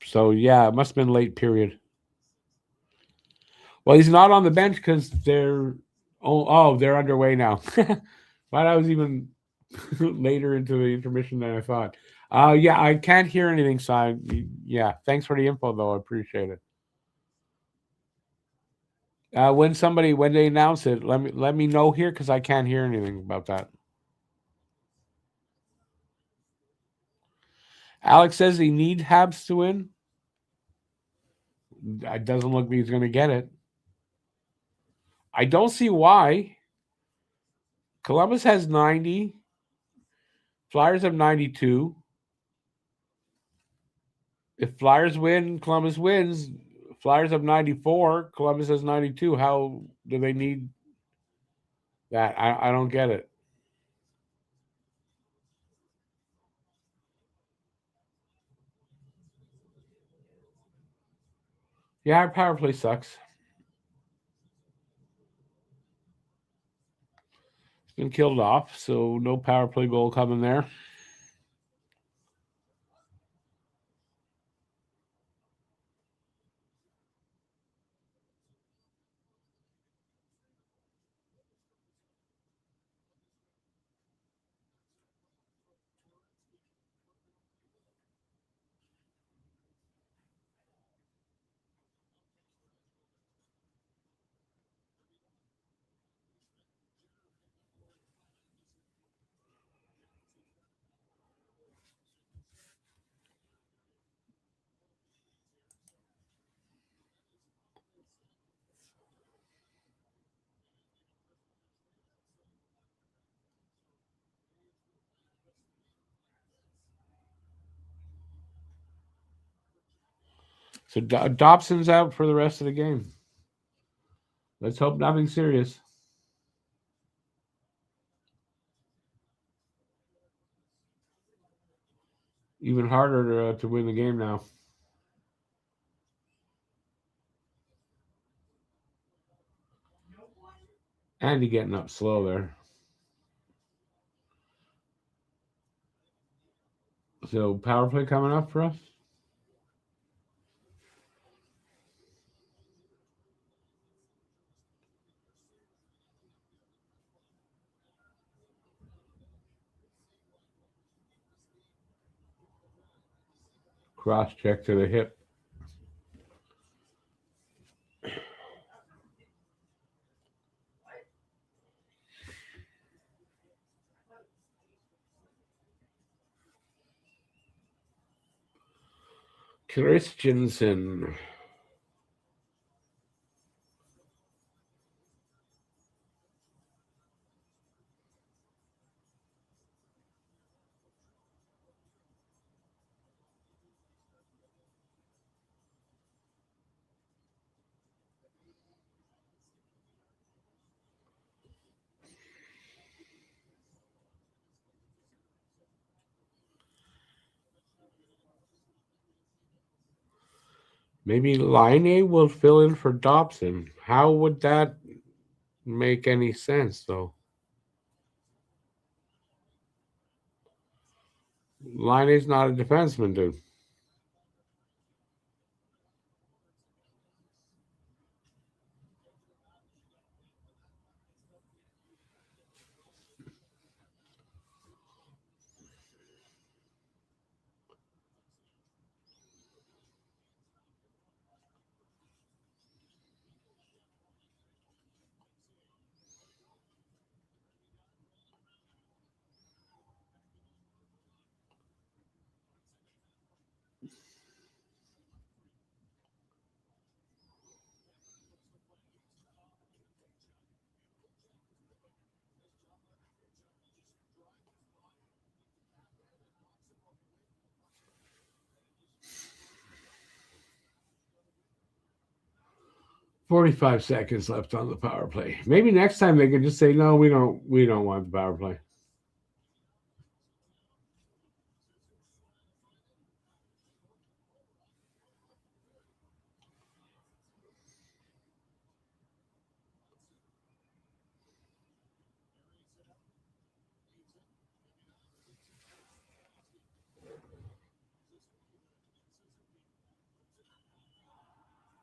So yeah, it must have been late period. Well, he's not on the bench because they're underway now. Thought I was even later into the intermission than I thought. Yeah, I can't hear anything, so yeah. Thanks for the info, though. I appreciate it. When they announce it, let me know here because I can't hear anything about that. Alex says he needs Habs to win. It doesn't look like he's going to get it. I don't see why. Columbus has 90. Flyers have 92. If Flyers win, Columbus wins. Flyers have 94. Columbus has 92. How do they need that? I don't get it. Yeah, our power play sucks. It's been killed off, so no power play goal coming there. So Dobson's out for the rest of the game. Let's hope nothing serious. Even harder to win the game now. Andy getting up slow there. So power play coming up for us. Cross check to the hip. Christensen. Maybe Line will fill in for Dobson. How would that make any sense, though? Line not a defenseman, dude. 45 seconds left on the power play. Maybe next time they could just say, no, we don't want the power play.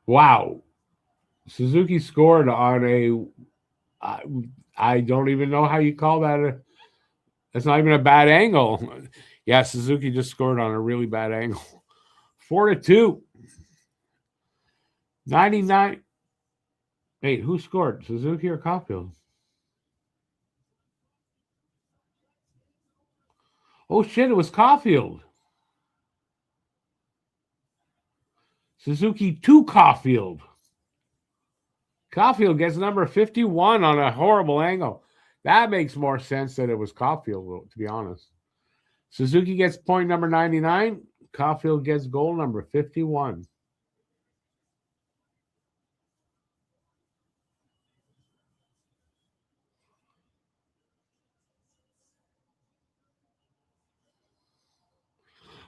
Wow. Suzuki scored on I don't even know how you call that. That's not even a bad angle. Yeah, Suzuki just scored on a really bad angle. 4-2. 99. Wait, who scored? Suzuki or Caulfield? Oh shit, it was Caulfield. Suzuki to Caulfield. Caulfield gets number 51 on a horrible angle. That makes more sense that it was Caulfield, to be honest. Suzuki gets point number 99. Caulfield gets goal number 51.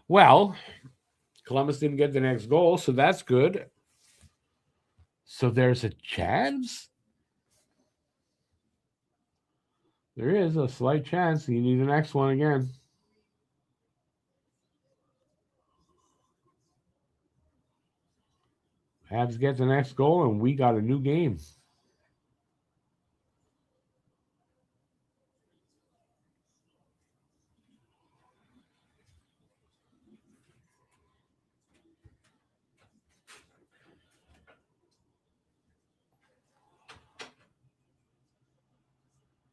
Well, Columbus didn't get the next goal, so that's good. So there's a chance? There is a slight chance. You need the next one again. Habs get the next goal, and we got a new game.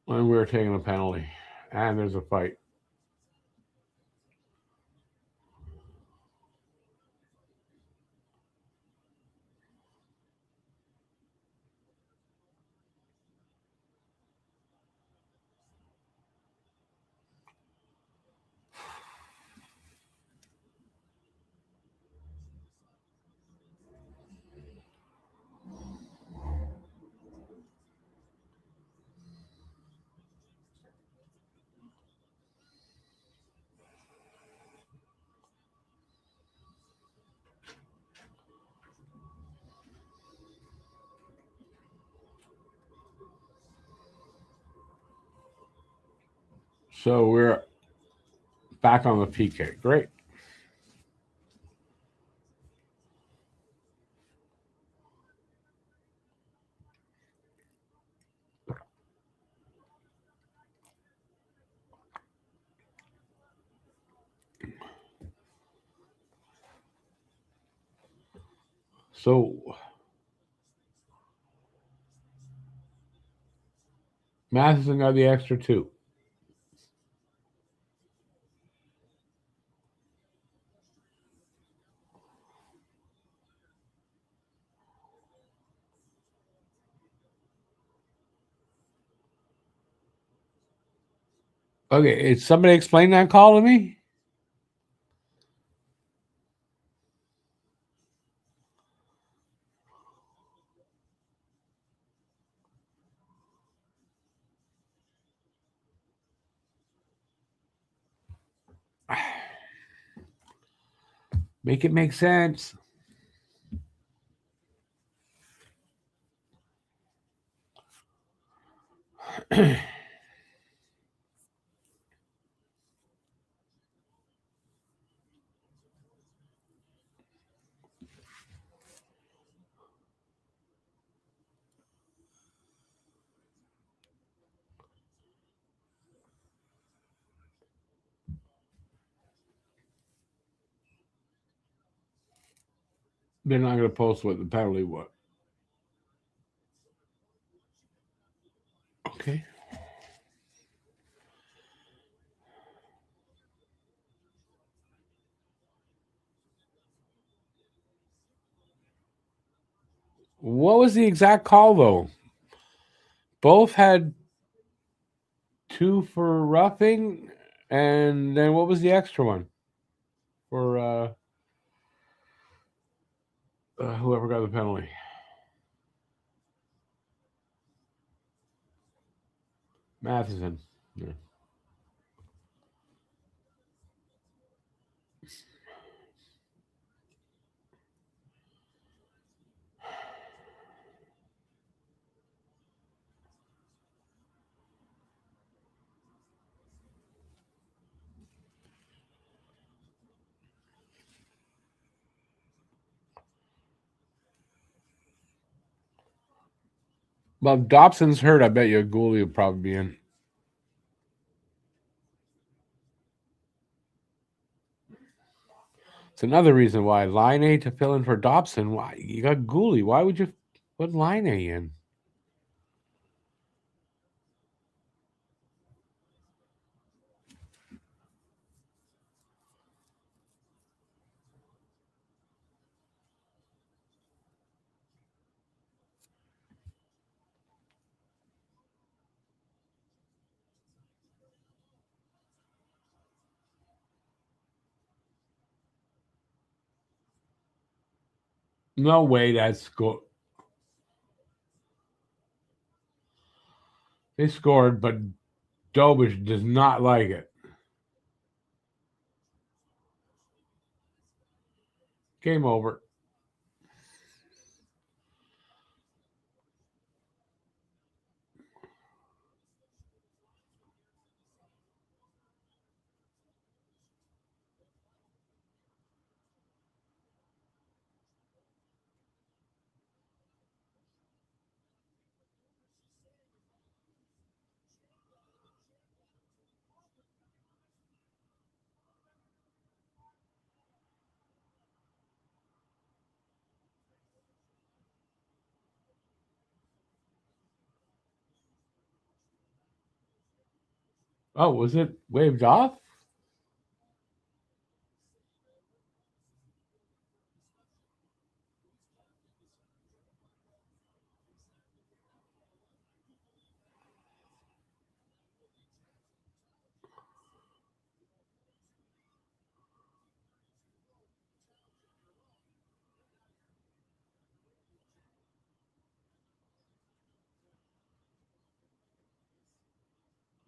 And we're taking a penalty. And there's a fight. So we're back on the PK. Great. So Matheson got the extra 2. Okay, is somebody explain that call to me? Make it make sense. They're not going to post what the penalty was. Okay. What was the exact call, though? Both had 2 for roughing, and then what was the extra one? For whoever got the penalty. Matheson. Yeah. Well, if Dobson's hurt, I bet you Gooley will probably be in. It's another reason why Line to fill in for Dobson. Why you got Gooley? Why would you put Line in? No way that's go. They scored, but Dobish does not like it. Game over. Oh, was it waved off?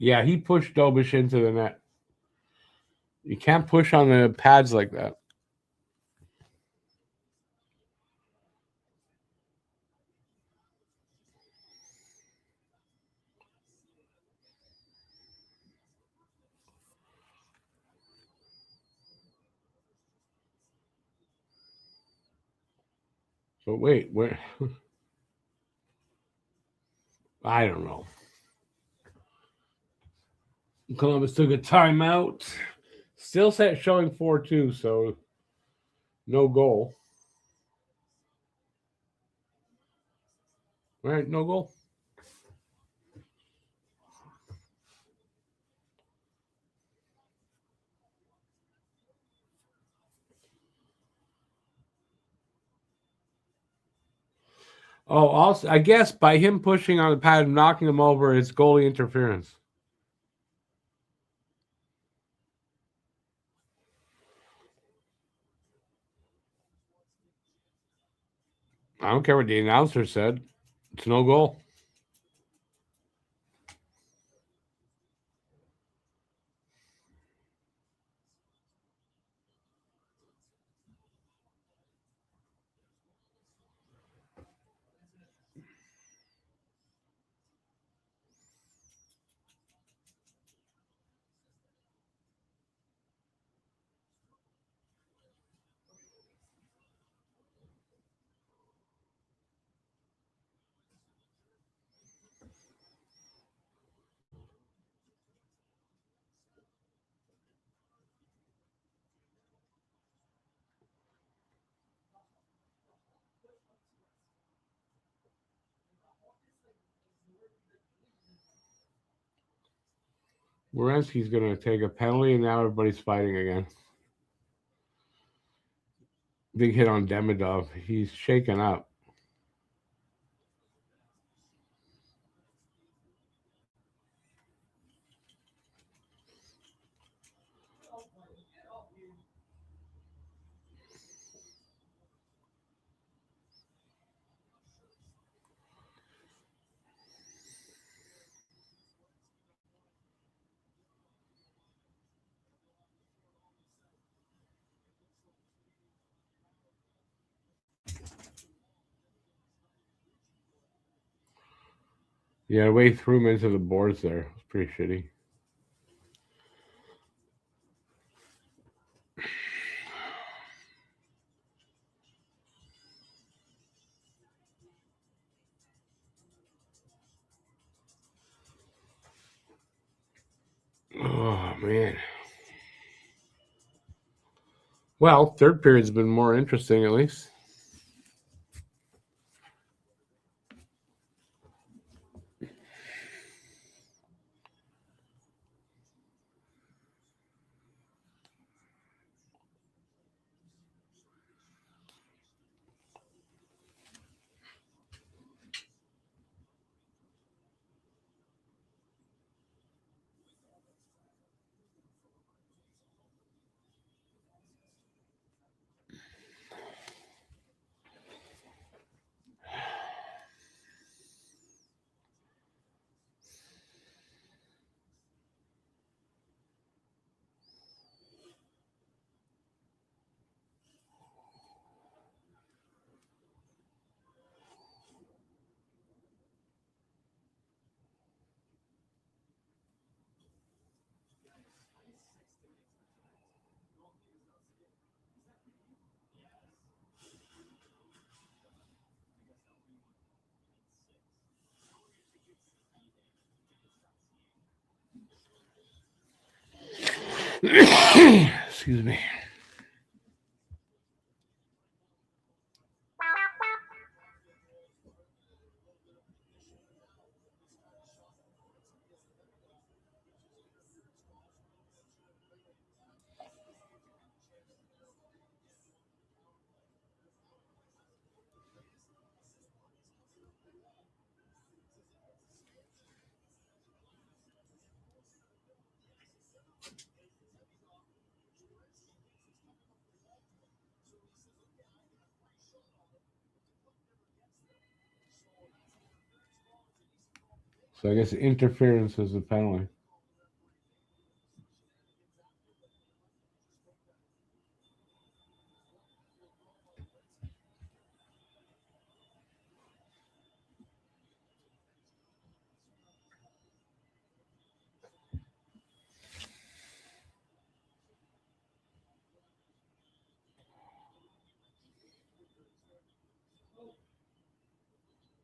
Yeah, he pushed Dobish into the net. You can't push on the pads like that. So wait, where? I don't know. Columbus took a timeout. Still set showing 4-2, so no goal. Right, no goal. Oh, also, I guess by him pushing on the pad and knocking him over, it's goalie interference. I don't care what the announcer said. It's no goal. Werenski's going to take a penalty, and now everybody's fighting again. Big hit on Demidov. He's shaken up. Yeah, the way he threw him into the boards there was pretty shitty. Oh, man. Well, third period's been more interesting, at least. Excuse me. So I guess interference is a penalty.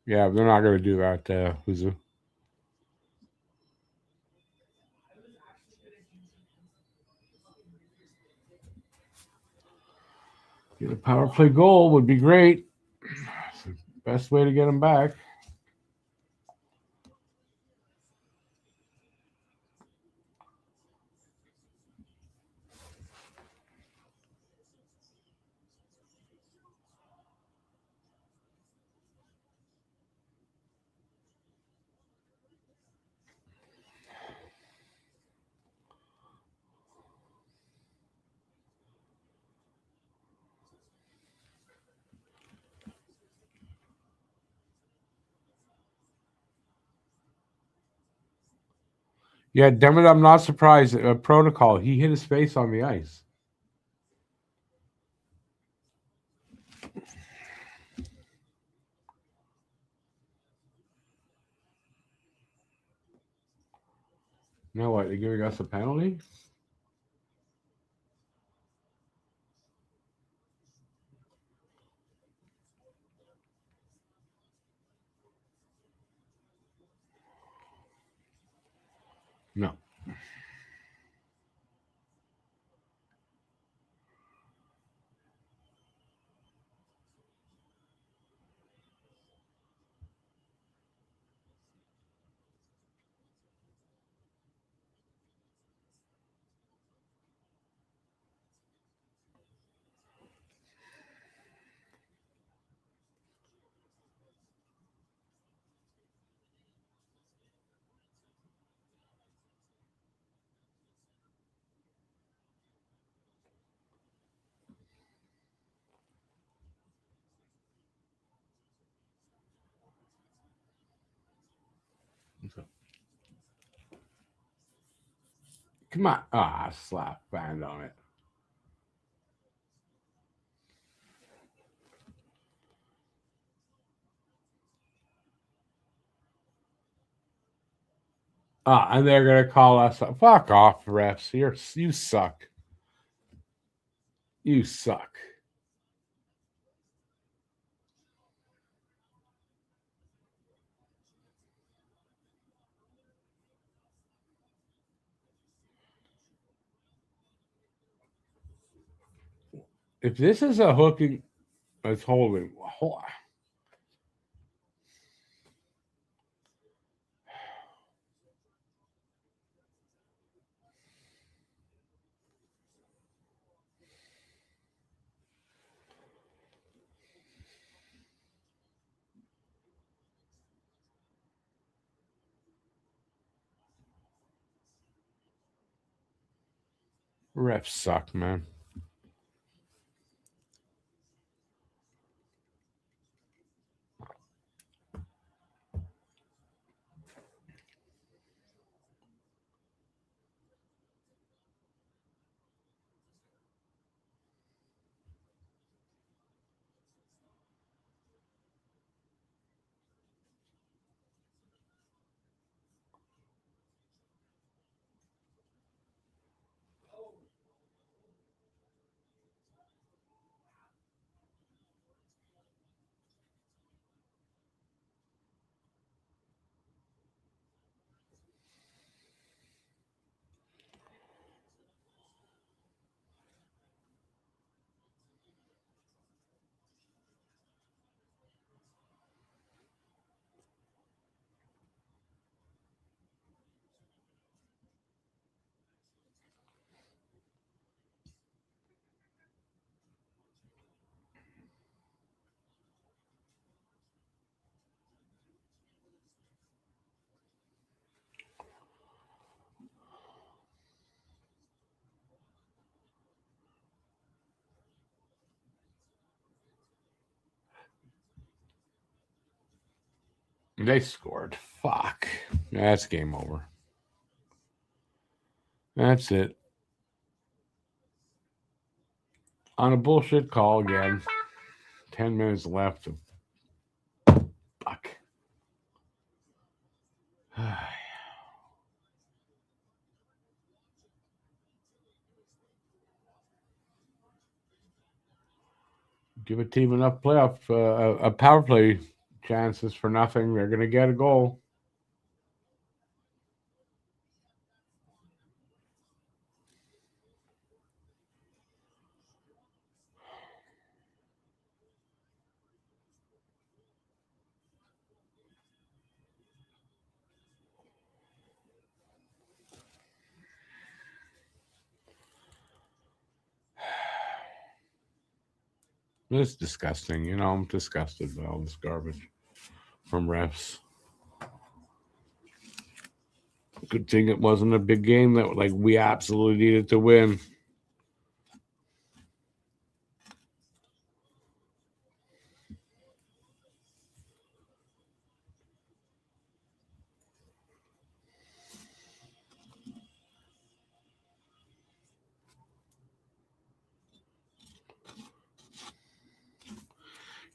Yeah, they're not going to do that, Huzu. Get a power play goal would be great. It's the best way to get them back. Yeah, damn it, I'm not surprised. Protocol, he hit his face on the ice. You know what? They giving us a penalty? No. Come on. Ah, slap band on it. And they're gonna call us. Fuck off, refs. You suck. You suck. If this is a hooking, it's holding. Refs suck, man. They scored. Fuck. That's game over. That's it. On a bullshit call again. 10 minutes left. Fuck. Give a team enough playoff, a power play chances for nothing. They're going to get a goal. It's disgusting. You know, I'm disgusted by all this garbage from refs. Good thing it wasn't a big game that like we absolutely needed to win.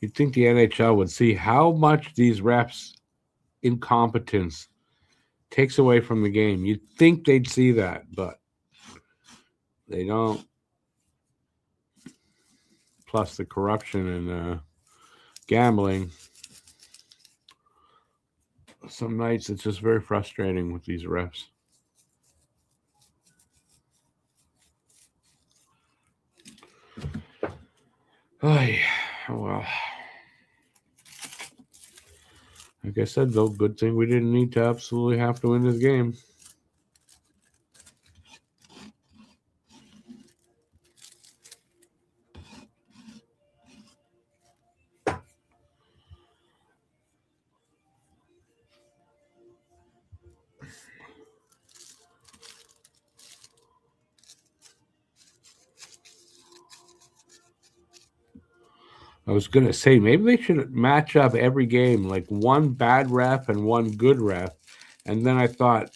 You'd think the NHL would see how much these refs' incompetence takes away from the game. You'd think they'd see that, but they don't. Plus the corruption and gambling. Some nights it's just very frustrating with these refs. Oh, yeah. Well, like I said, though, good thing we didn't need to absolutely have to win this game. I was going to say, maybe they should match up every game, like one bad ref and one good ref. And then I thought,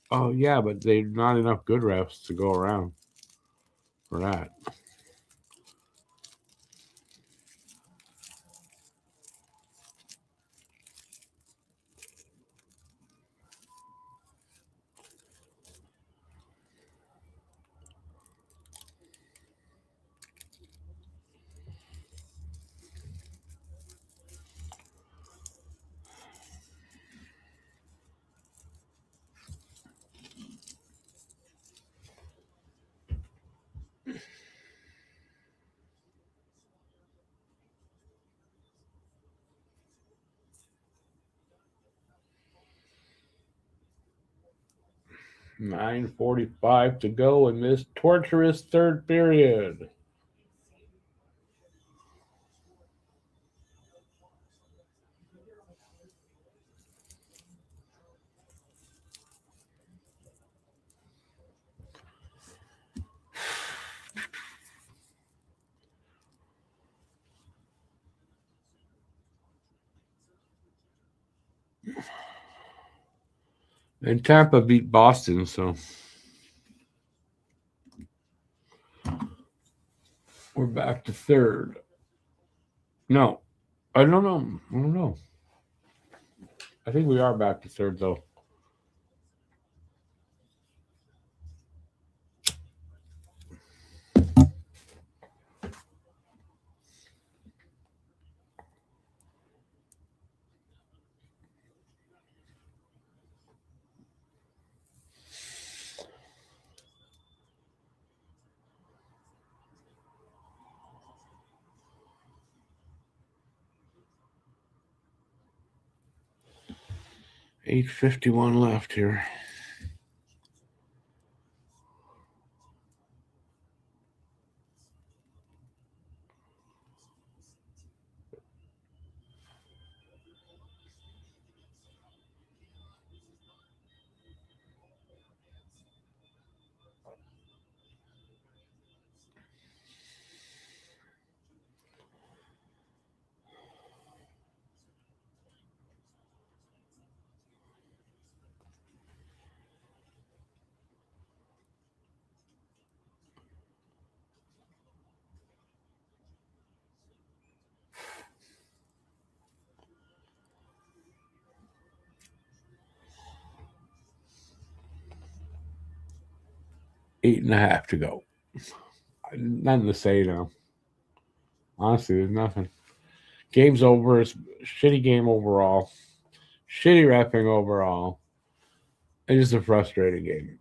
oh, yeah, but there's not enough good refs to go around for that. 9:45 to go in this torturous third period. And Tampa beat Boston, so we're back to third. No, I don't know. I don't know. I think we are back to third, though. $8:51 left here. Eight and a half to go. Nothing to say now. Honestly, there's nothing. Game's over. It's a shitty game overall. Shitty refing overall. It's just a frustrating game.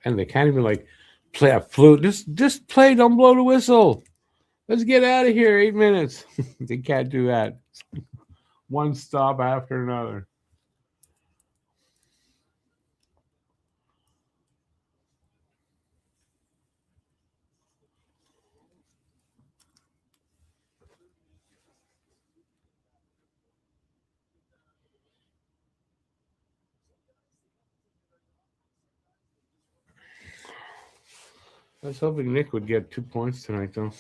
And they can't even like play a flute. Just play, don't blow the whistle. Let's get out of here. 8 minutes. They can't do that. One stop after another. I was hoping Nick would get 2 points tonight, though.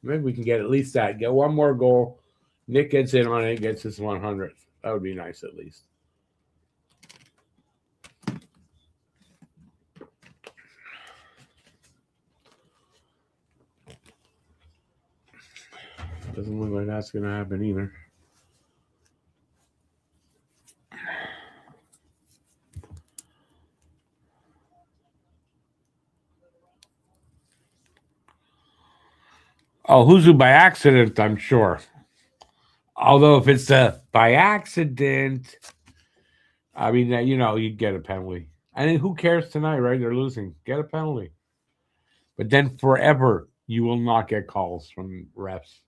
Maybe we can get at least that. Get one more goal. Nick gets in on it, gets his 100th. That would be nice, at least. Doesn't look like that's going to happen either. Oh, who's who by accident, I'm sure. Although if it's by accident, I mean, you'd get a penalty. And who cares tonight, right? They're losing. Get a penalty. But then forever, you will not get calls from refs.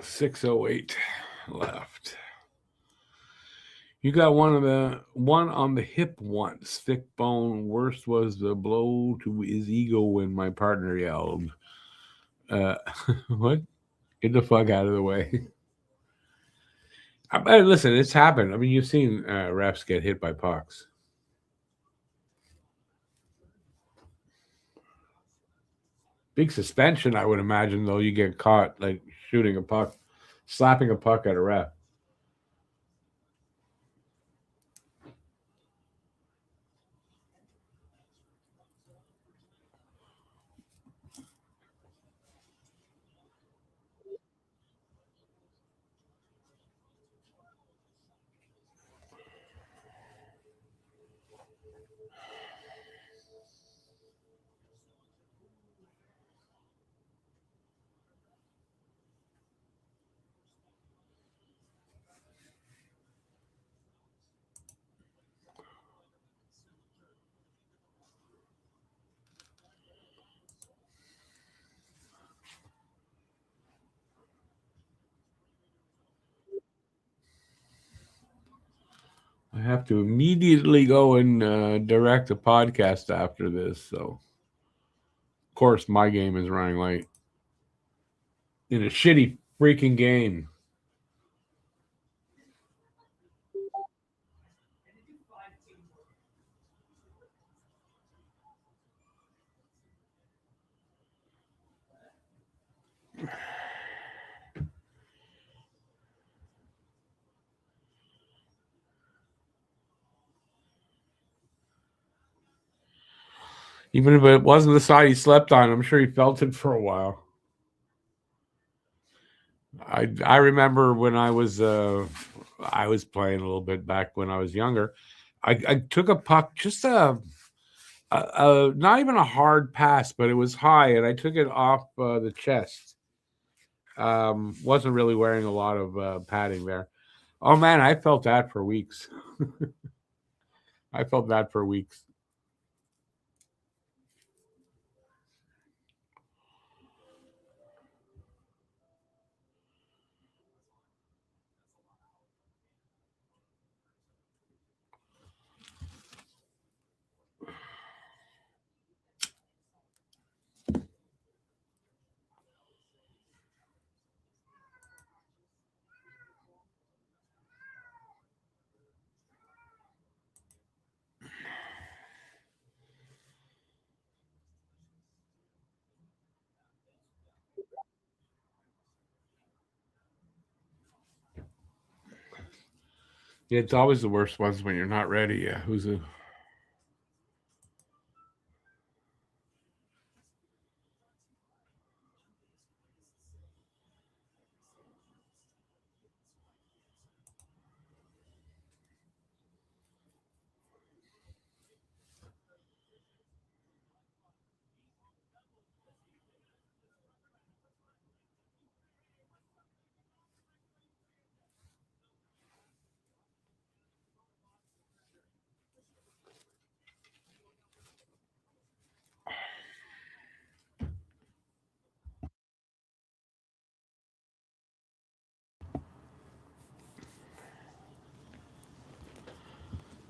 6:08 left. You got one on the hip once. Thick bone. Worst was the blow to his ego when my partner yelled. Uh, what? Get the fuck out of the way. Listen, it's happened. I mean, you've seen refs get hit by pucks. Big suspension, I would imagine, though. You get caught like shooting a puck, slapping a puck at a ref. I have to immediately go and direct a podcast after this. So, of course, my game is running late in a shitty freaking game. Even if it wasn't the side he slept on, I'm sure he felt it for a while. I remember when I was playing a little bit back when I was younger. I took a puck, just not even a hard pass, but it was high, and I took it off the chest. Wasn't really wearing a lot of padding there. Oh man, I felt that for weeks. I felt that for weeks. Yeah, it's always the worst ones when you're not ready. Yeah, who's a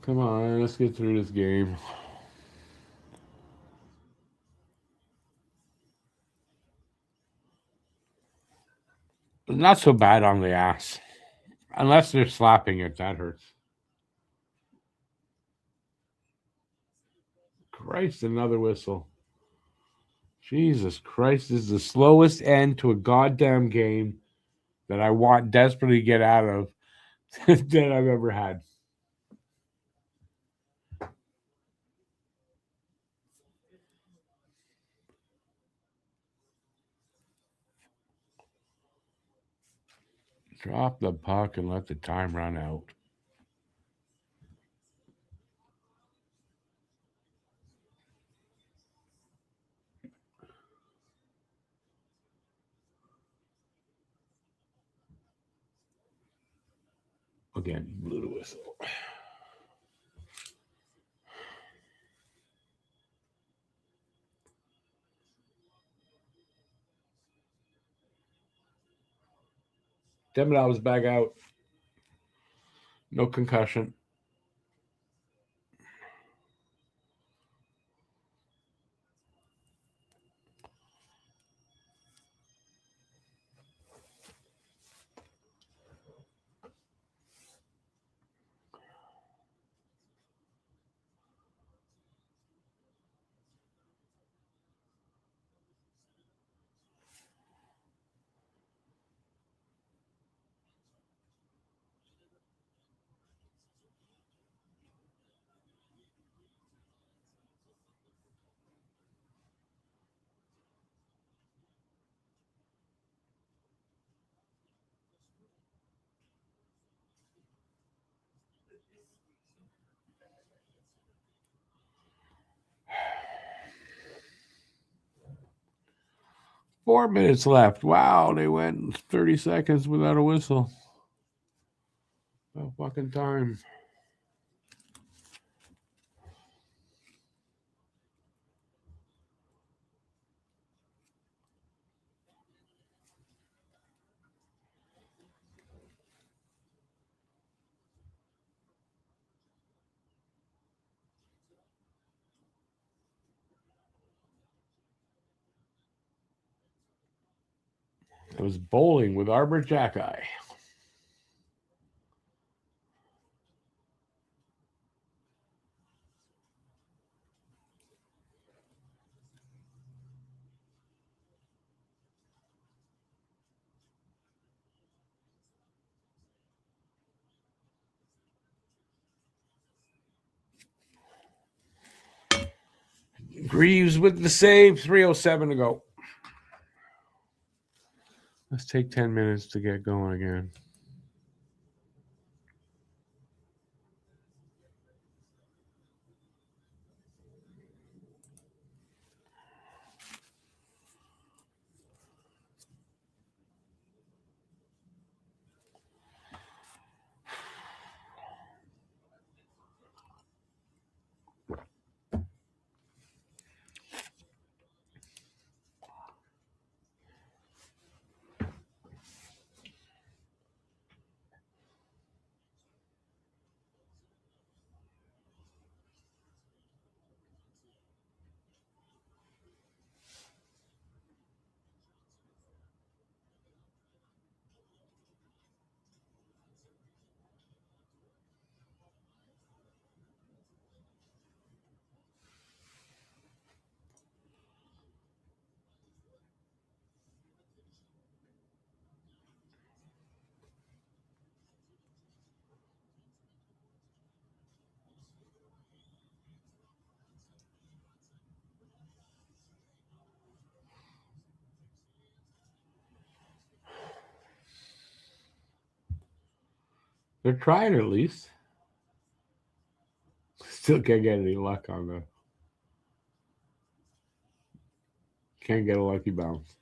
Come on, let's get through this game. Not so bad on the ass. Unless they're slapping it, that hurts. Christ, another whistle. Jesus Christ, this is the slowest end to a goddamn game that I want desperately to get out of that I've ever had. Drop the puck and let the time run out. Again, blew the whistle. Demidov was back out. No concussion. Four minutes left. Wow, they went 30 seconds without a whistle. About fucking time. It was bowling with Arbor Jackeye. Greaves with the save. 3:07 to go. Let's take 10 minutes to get going again. They're trying at least. Still can't get any luck on the. Can't get a lucky bounce.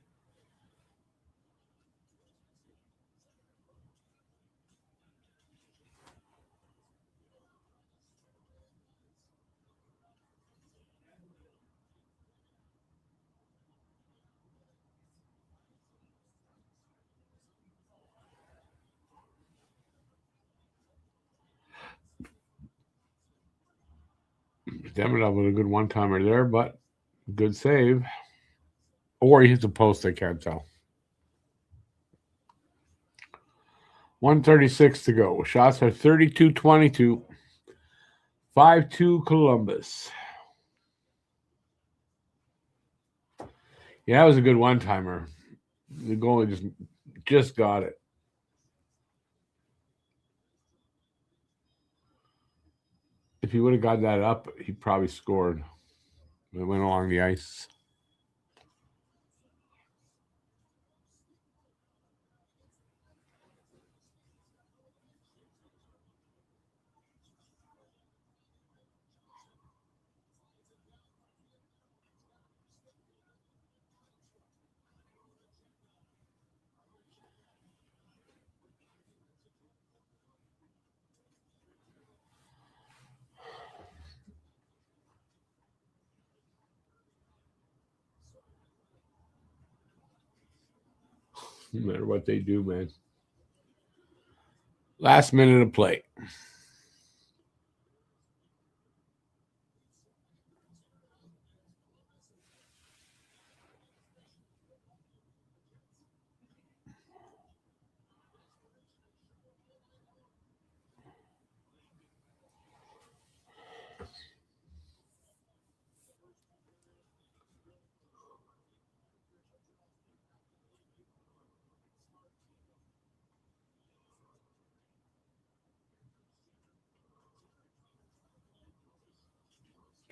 Demidov with a good one-timer there, but good save. Or he hits a post, I can't tell. 1:36 to go. Shots are 32-22. 5-2 Columbus. Yeah, that was a good one-timer. The goalie just got it. If he would have got that up, he probably scored. It went along the ice. No matter what they do, man. Last minute of play.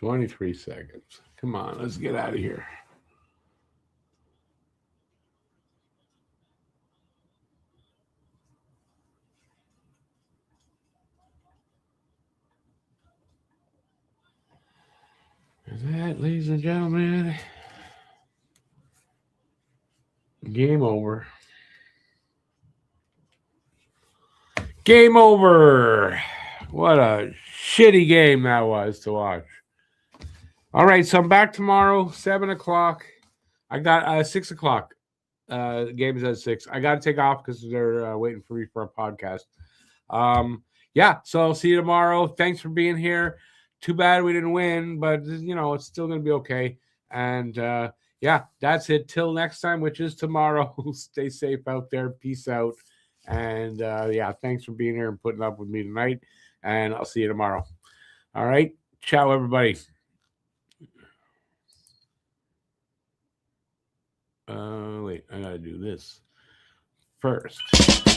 $23 seconds. Come on, let's get out of here. Is that, ladies and gentlemen, game over. Game over. What a shitty game that was to watch. All right, so I'm back tomorrow, 7 o'clock. I got 6 o'clock. The game is at 6. I got to take off because they're waiting for me for a podcast. Yeah, so I'll see you tomorrow. Thanks for being here. Too bad we didn't win, but it's still gonna be okay. And yeah, that's it. Till next time, which is tomorrow. Stay safe out there. Peace out. And yeah, thanks for being here and putting up with me tonight. And I'll see you tomorrow. All right. Ciao, everybody. Wait, I gotta do this first.